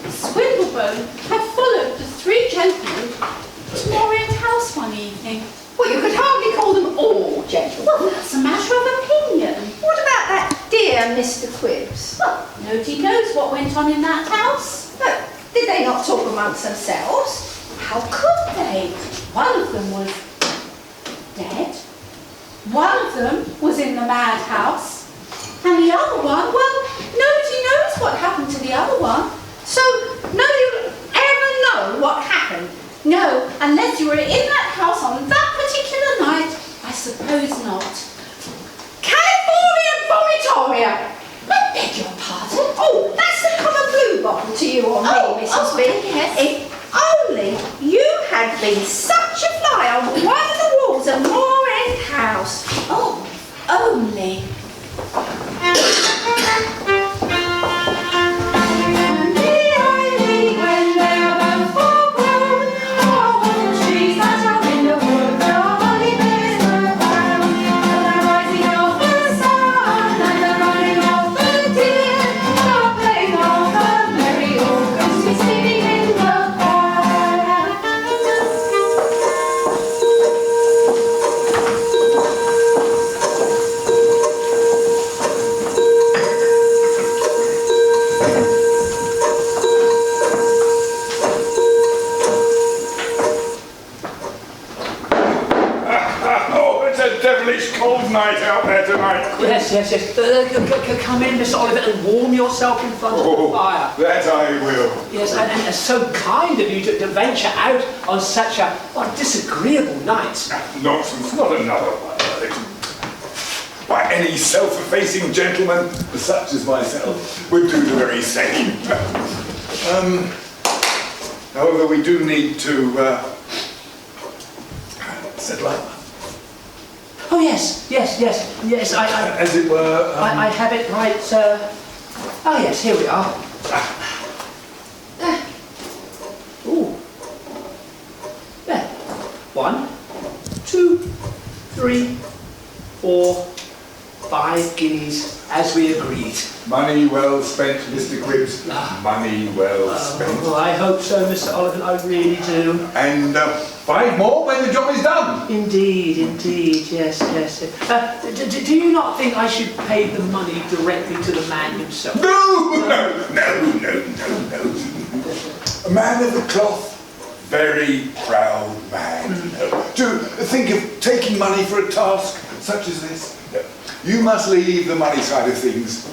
Swindlebone had followed the three gentlemen to Moor housewife. and Mr. Quibbs? Well, nobody knows what went on in that house. But did they not talk amongst themselves? How could they? One of them was dead. One of them was in the madhouse. And the other one, well, nobody knows what happened to the other one. So, no, you ever know what happened? No, unless you were in that house on that particular night, I suppose not. California vomitoria! I beg your pardon? Oh, that's the colour blue bottle to you or me, Oh, Mrs. oh, B. yes. If only you had been such a fly on one of the walls of Moor End House. Oh, only. When they are both full grown, all trees that are in the wood, there are holly berries around. The rising of the sun and the running of the deer, the playing of the merry old ghost is sleeping in the choir. Oh, it's a devilish cold night out there tonight. Yes. Come in, Mr. Oliver, and warm yourself in front of the fire. That I will. Yes, and it's so kind of you to venture out on such a disagreeable night. Nonsense, not another one. Why, any self-effacing gentleman, such as myself, would do the very same. However, we do need to settle up. Oh yes. I As it were. I have it right. Oh yes, here we are. Ooh. There. 1, 2, 3, 4, 5 guineas, as we agreed. Money well spent, Mr. Quibbs. Money well spent. Well, I hope so, Mr. Oliver. I really do. And 5 more when the job is done. Indeed, yes. Do you not think I should pay the money directly to the man himself? No. A man of the cloth, very proud man. To think of taking money for a task such as this. No. You must leave the money side of things.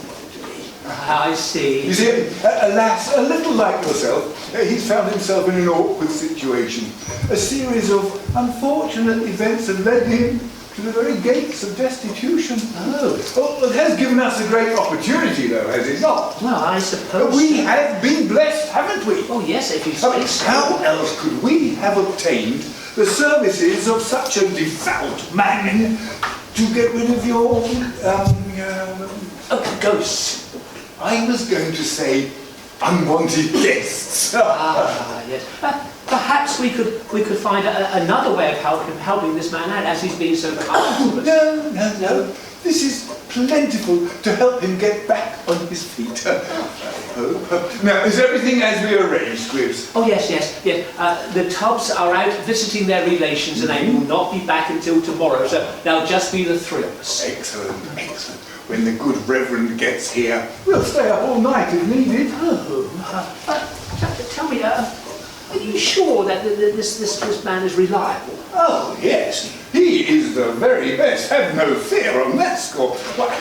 I see. You see, alas, a little like yourself, he's found himself in an awkward situation. A series of unfortunate events have led him to the very gates of destitution. Oh. Well, it has given us a great opportunity, though, has it not? Well, I suppose We so. have been blessed, haven't we? Oh, yes, if you I mean, say so. how else could we have obtained the services of such a devout man to get rid of your, Ghosts. I was going to say unwanted guests. Yes. Perhaps we could find another way of helping this man out, as he's been so kind to us. No. This is plentiful to help him get back on his feet. I hope. Now, is everything as we arranged, Quibbs? Oh, yes. The Tubbs are out visiting their relations and they will not be back until tomorrow, so there'll just be the 3 of us. Excellent. When the good Reverend gets here, we'll stay up all night if needed. Tell me, are you sure that this man is reliable? Oh, yes. He is the very best. Have no fear on that score. What?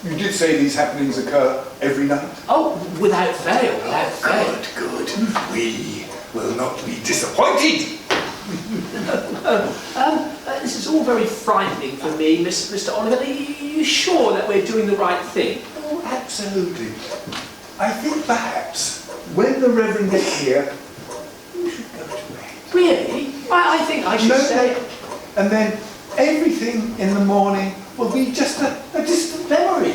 You did say these happenings occur every night? Oh, without fail. Good. We will not be disappointed. This is all very frightening for me, Mr. Oliver. Are you sure that we're doing the right thing? Oh, absolutely. I think perhaps when the Reverend gets here, you should go to bed. Really? I think I should say... And then everything in the morning will be just a distant memory.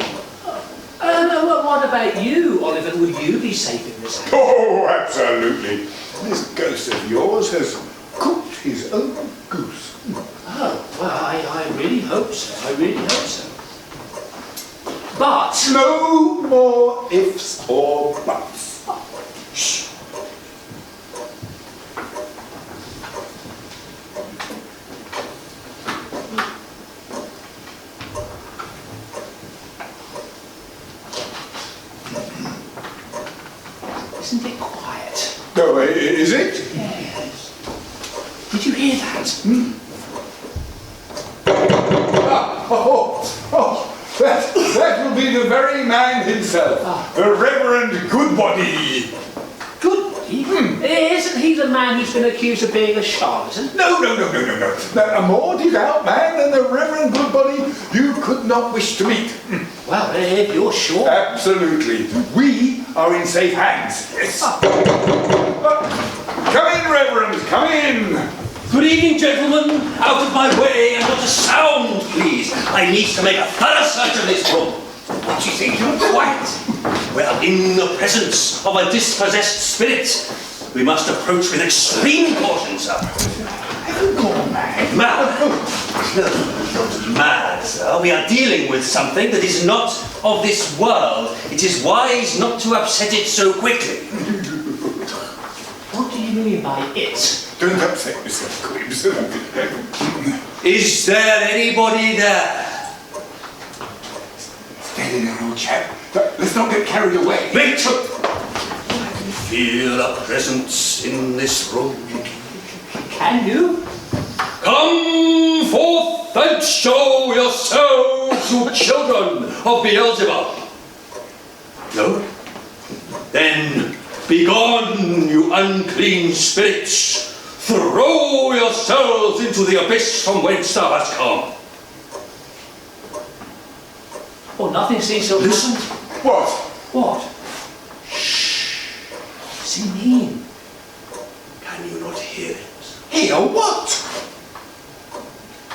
Well, what about you, Oliver? Will you be safe in this house? Oh, absolutely. This ghost of yours has cooked his own goose. Oh, well, I really hope so. But... No more ifs or buts. Shh. isn't it quiet? Oh, is it? Yes. Did you hear that? That will be the very man himself, the Reverend Goodbody. Goodbody? Isn't he the man who's been accused of being a charlatan? No. A more devout man than the Reverend Goodbody you could not wish to meet. Well, if you're sure. Absolutely. We are in safe hands. Yes. Come in, Reverend, come in. Good evening, gentlemen. Out of my way and not a sound, please. I need to make a thorough search of this room. What do you think? You're quiet. Well, in the presence of a dispossessed spirit, we must approach with extreme caution, sir. Have you gone mad? Mad? No, not mad, sir. We are dealing with something that is not of this world. It is wise not to upset it so quickly. What do you mean by it? Don't upset yourself, Quibbs. Is there anybody there? Steady there, old chap. Let's not get carried away. Victor! I can feel a presence in this room. Can you? Come forth and show yourselves, you children of Beelzebub. No? Then begone, you unclean spirits. Throw yourselves into the abyss from whence thou hast come. Oh, nothing seems to Listen. What? What? What's he mean? Can you not hear it? Hear what?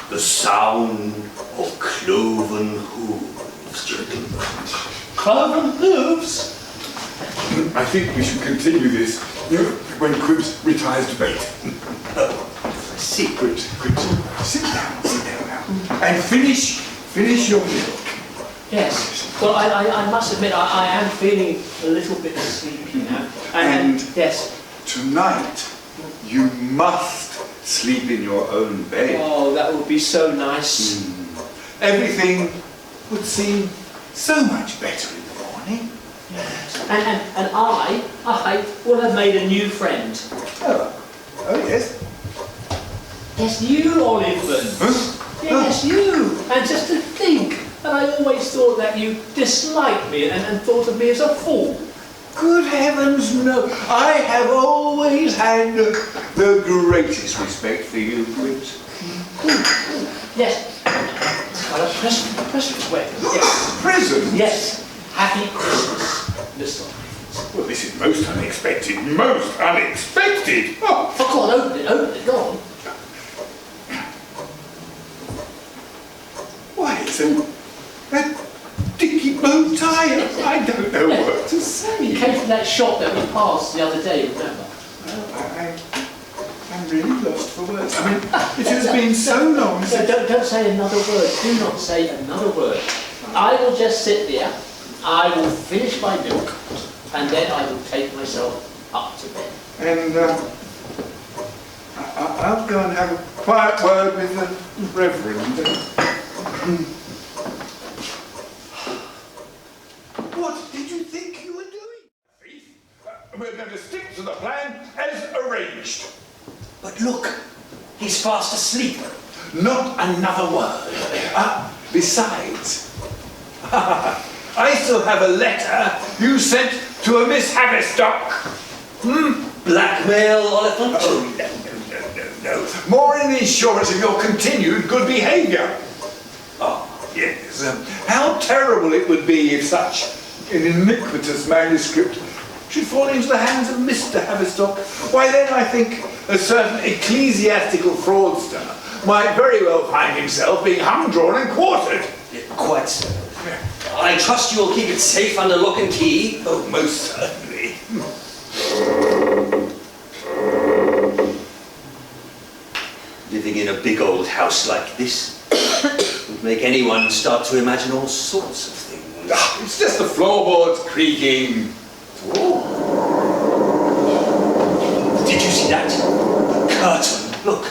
The sound of cloven hooves, gentlemen. Cloven hooves? I think we should continue this when Quibbs retires to bed. I see. Quibbs, sit down now. And finish your milk. Yes. Well, I must admit, I am feeling a little bit sleepy now. And yes. Tonight, you must sleep in your own bed. Oh, that would be so nice. Everything would seem so much better in the morning. Yes. And I will have made a new friend. Oh yes. Yes, you, Oliver. Huh? Yes, you. And just to think, and I always thought that you disliked me and thought of me as a fool. Good heavens, no. I have always had the greatest respect for you, Quibbs. Yes. Well, a present. Wait. Yes. Present? Yes. Happy Christmas, Mr. Well, this is most unexpected. Most unexpected! Oh. Oh, go on, open it, go on. Why, it's a dicky bow tie. I don't know what to say. It came from that shop that we passed the other day, remember? I'm really lost for words. I mean, it has been so long So since... don't say another word. Do not say another word. I will just sit there, I will finish my milk, and then I will take myself up to bed. And I'll go and have a quiet word with the Reverend. What did you think you were doing? We're going to stick to the plan as arranged. But look, he's fast asleep. Not another word. Besides, I still have a letter you sent to a Miss Haverstock. Blackmail, Oliphant? Oh, no. More in insurance of your continued good behaviour. Oh, yes. How terrible it would be if such an iniquitous manuscript should fall into the hands of Mr. Haverstock. Why then I think a certain ecclesiastical fraudster might very well find himself being hung, drawn and quartered. Yeah, quite so. I trust you will keep it safe under lock and key. Oh, most certainly. Living in a big old house like this would make anyone start to imagine all sorts of things. It's just the floorboards creaking. Did you see that? Curtain, look.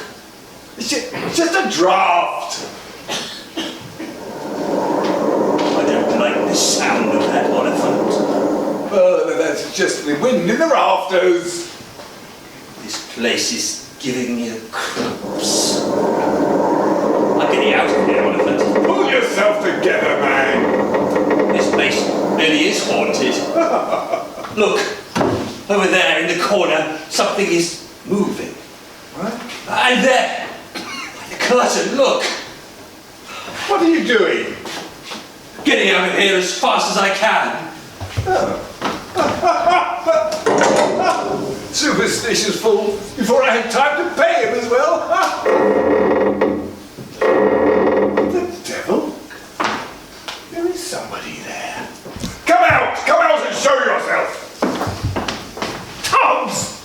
It's just a draft. I don't like the sound of that, Oliphant. Well, that's it's just the wind in the rafters. This place is giving me the creeps. I'm getting out of here, Oliphant. Pull yourself together, man. This place really is haunted. Look, over there in the corner, something is moving. What? And there, the curtain, look. What are you doing? Getting out of here as fast as I can. Superstitious fool. Before I had time to pay him as well. The devil? There is somebody there. Come out and show yourself. Tubbs!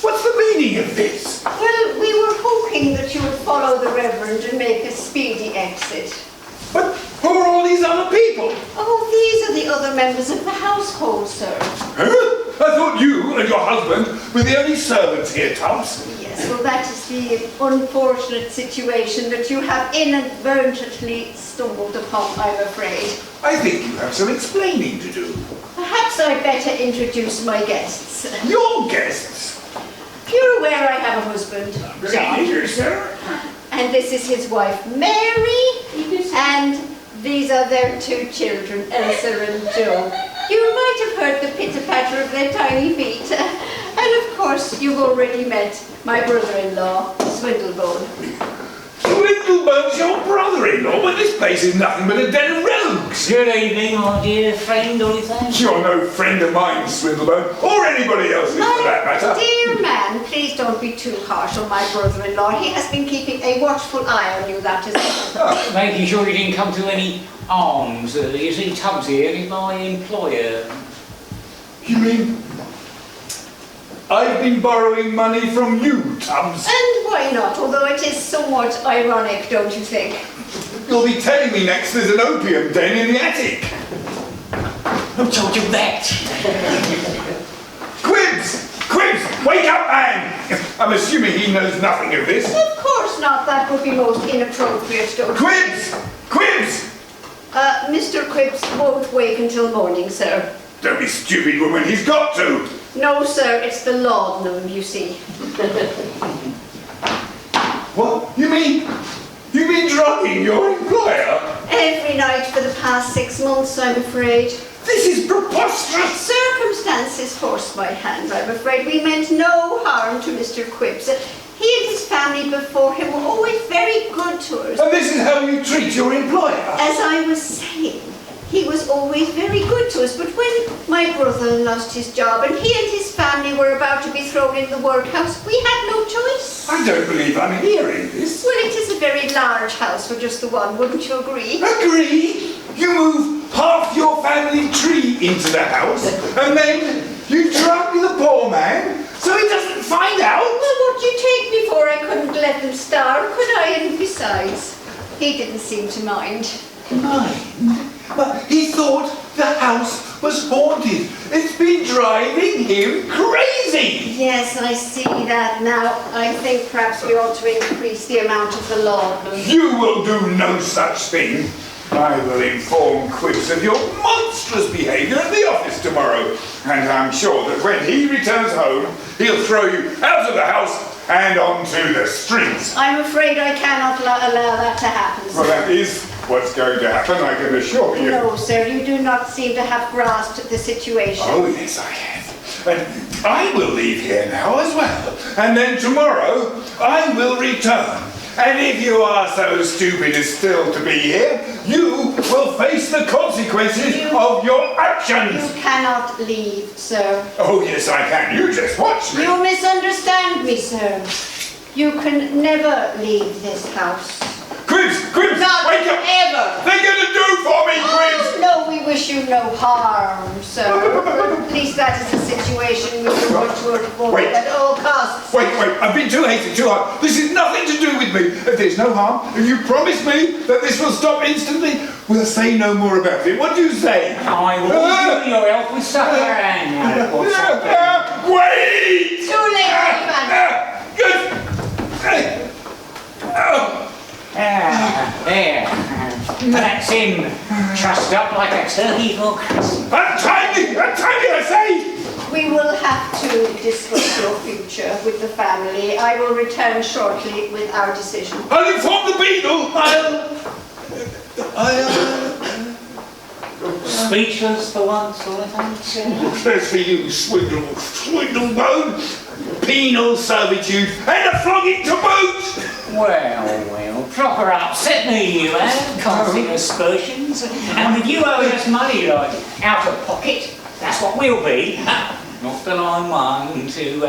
What's the meaning of this? Well, we were hoping that you would follow the Reverend and make a speedy exit. But who are all these other people? Oh, these are the other members of the household, sir. Huh? I thought you and your husband were the only servants here, Tubbs. Yes, well, that is the unfortunate situation that you have inadvertently stumbled upon, I'm afraid. I think you have some explaining to do. Perhaps I'd better introduce my guests. Your guests? You're aware I have a husband, John. Yes, sir. And this is his wife, Mary. And these are their two children, Elsa and Joe. You might have heard the pitter-patter of their tiny feet. And of course, you've already met my brother-in-law, Swindlebone. Swindlebone's your brother-in-law, but this place is nothing but a den of rogues. Good evening, my dear friend, Oliphant. You're no friend of mine, Swindlebone, or anybody else's for that matter. Dear man, please don't be too harsh on my brother-in-law. He has been keeping a watchful eye on you, that is all. Making sure you didn't come to any harms. You see, Tubbs here is my employer. You mean I've been borrowing money from you, Tubbs? And why not? Although it is somewhat ironic, don't you think? You'll be telling me next there's an opium den in the attic. Who told you that? Quibbs, wake up, man! I'm assuming he knows nothing of this. Of course not. That would be most inappropriate, don't you? Quibbs! Mr. Quibbs won't wake until morning, sir. Don't be stupid, woman, he's got to. No, sir, it's the laudanum, you see. What? You mean drugging your employer? Every night for the past 6 months, I'm afraid. This is preposterous! Circumstances forced my hand, I'm afraid. We meant no harm to Mr. Quibbs. He and his family before him were always very good to us. And this is how you treat your employer? As I was saying, he was always very good to us, but when my brother lost his job and he and his family were about to be thrown in the workhouse, we had no choice. I don't believe I'm hearing this. Well, it is a very large house for just the one, wouldn't you agree? Agree? You move half your family tree into the house, and then you drug the poor man so he doesn't find out? Well, what do you take me for? I couldn't let them starve, could I? And besides, he didn't seem to mind. Mind? But he thought the house was haunted. It's been driving him crazy. Yes, I see that now. I think perhaps we ought to increase the amount of the laudanum. You will do no such thing. I will inform Quibbs of your monstrous behaviour at the office tomorrow. And I'm sure that when he returns home, he'll throw you out of the house and onto the streets. I'm afraid I cannot allow that to happen, sir. Well, that is what's going to happen, I can assure you. No, sir, you do not seem to have grasped the situation. Oh, yes, I have. And I will leave here now as well. And then tomorrow, I will return. And if you are so stupid as still to be here, you will face the consequences of your actions. You cannot leave, sir. Oh, yes, I can. You just watch me. You misunderstand me, sir. You can never leave this house. Quibbs, Not wake up! ever. They're going to do for me, Quibbs! Oh, no, we wish you no harm, sir. At least that is a situation we want to avoid Wait. at all costs. Wait, I've been too hasty, too hard. This is nothing to do with me. If there's no harm, if you promise me that this will stop instantly, we'll say no more about it. What do you say? I will do your help with supper and what's up? Wait! Too late, There. That's him. Trussed up like a turkey for Christmas. Untie me, I say! We will have to discuss your future with the family. I will return shortly with our decision. I'll inform the beadle. Speechless for once, I think. There's for you, swindlebone, penal servitude, and a flogging to boot! Well, proper upset me, you have, casting aspersions. And with you owing us money, like, out of pocket, that's what we'll be. Not that I'm one to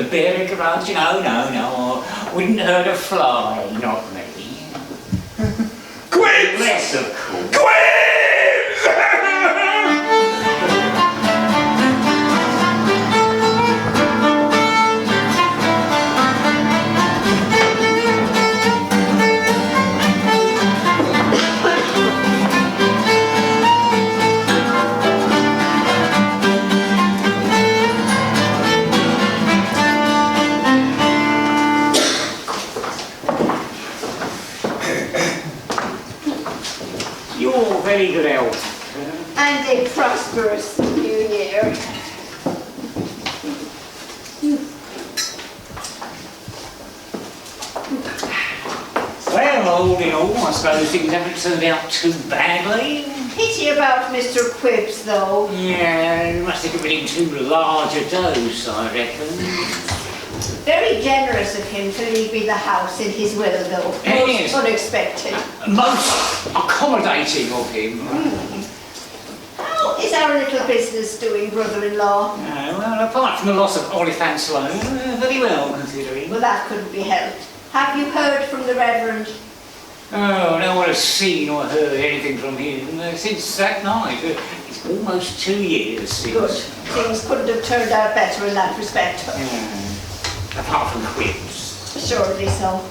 bear a grudge, no, I wouldn't hurt a fly, not me. Quibbs! Less of course. Quibbs! You're very good health. And a prosperous new year. Well, all in all, I suppose things haven't turned out too badly. Pity about Mr. Quibbs, though. Yeah, you must have given him too large a dose, I reckon. Very generous of him to leave me the house in his will, though. Yes. Most unexpected. Most accommodating of him. How is our little business doing, brother-in-law? Well, apart from the loss of Oliphant's loan, very well, considering. Well, that couldn't be helped. Have you heard from the Reverend? Oh, no one has seen or heard anything from him since that night. It's almost 2 years since. Good. Things couldn't have turned out better in that respect. Apart from Quibbs. Assuredly so.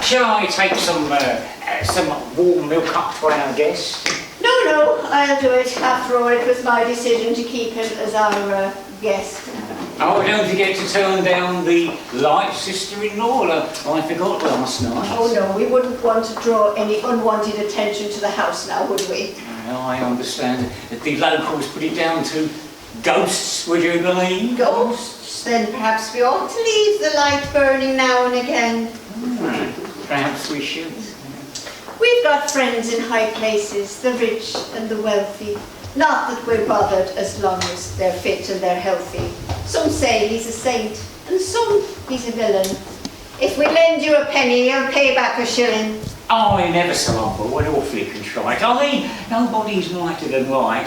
Shall I take some warm milk up for our guest? No, I'll do it. After all, it was my decision to keep him as our guest. Oh, don't forget to turn down the light, sister-in-law. I forgot last night. Oh no, we wouldn't want to draw any unwanted attention to the house now, would we? I understand that the locals put it down to ghosts, would you believe? Ghosts? Then perhaps we ought to leave the light burning now and again. Perhaps we should. We've got friends in high places, the rich and the wealthy. Not that we're bothered as long as they're fit and they're healthy. Some say he's a saint, and some he's a villain. If we lend you a penny, you'll pay back a shilling. Oh, never so humble, what awfully contrite. I mean, nobody's nicer than right,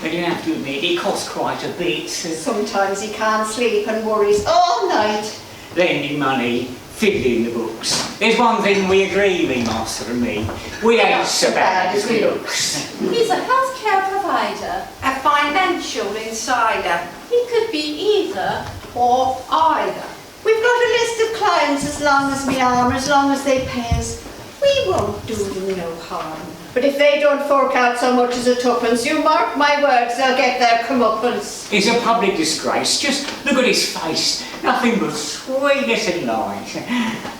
but you have to admit, it costs quite a bit. Sometimes he can't sleep and worries all night. Lending money, fiddling the books. There's one thing we agree, me master and me. We ain't so bad as we looks. He's a healthcare provider, a financial insider. He could be either or either. We've got a list of clients as long as we are, as long as they pay us. We won't do them no harm. But if they don't fork out so much as a tuppence, you mark my words, they'll get their comeuppance. It's a public disgrace. Just look at his face. Nothing but sweetness and light.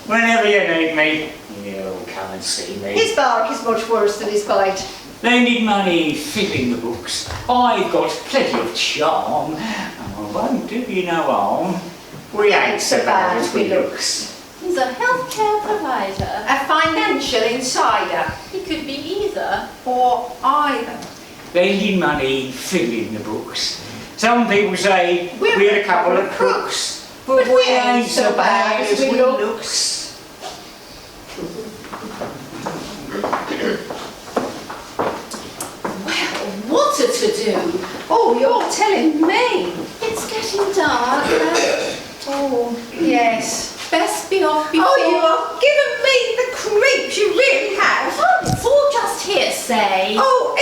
Whenever you need me, you'll come and see me. His bark is much worse than his bite. Lending money, filling the books. I've got plenty of charm, and I won't do you no harm. We ain't so bad as we looks. He's a healthcare provider, a financial insider. He could be either or either. Lending money, filling the books. Some people say we're a couple of crooks, but we ain't so bad as we looks. Well, what a to-do. Oh, you're telling me. It's getting dark. Oh, yes. Best be off before... Oh, you have given me the creeps, you really have. Oh, it's all just hearsay. Oh,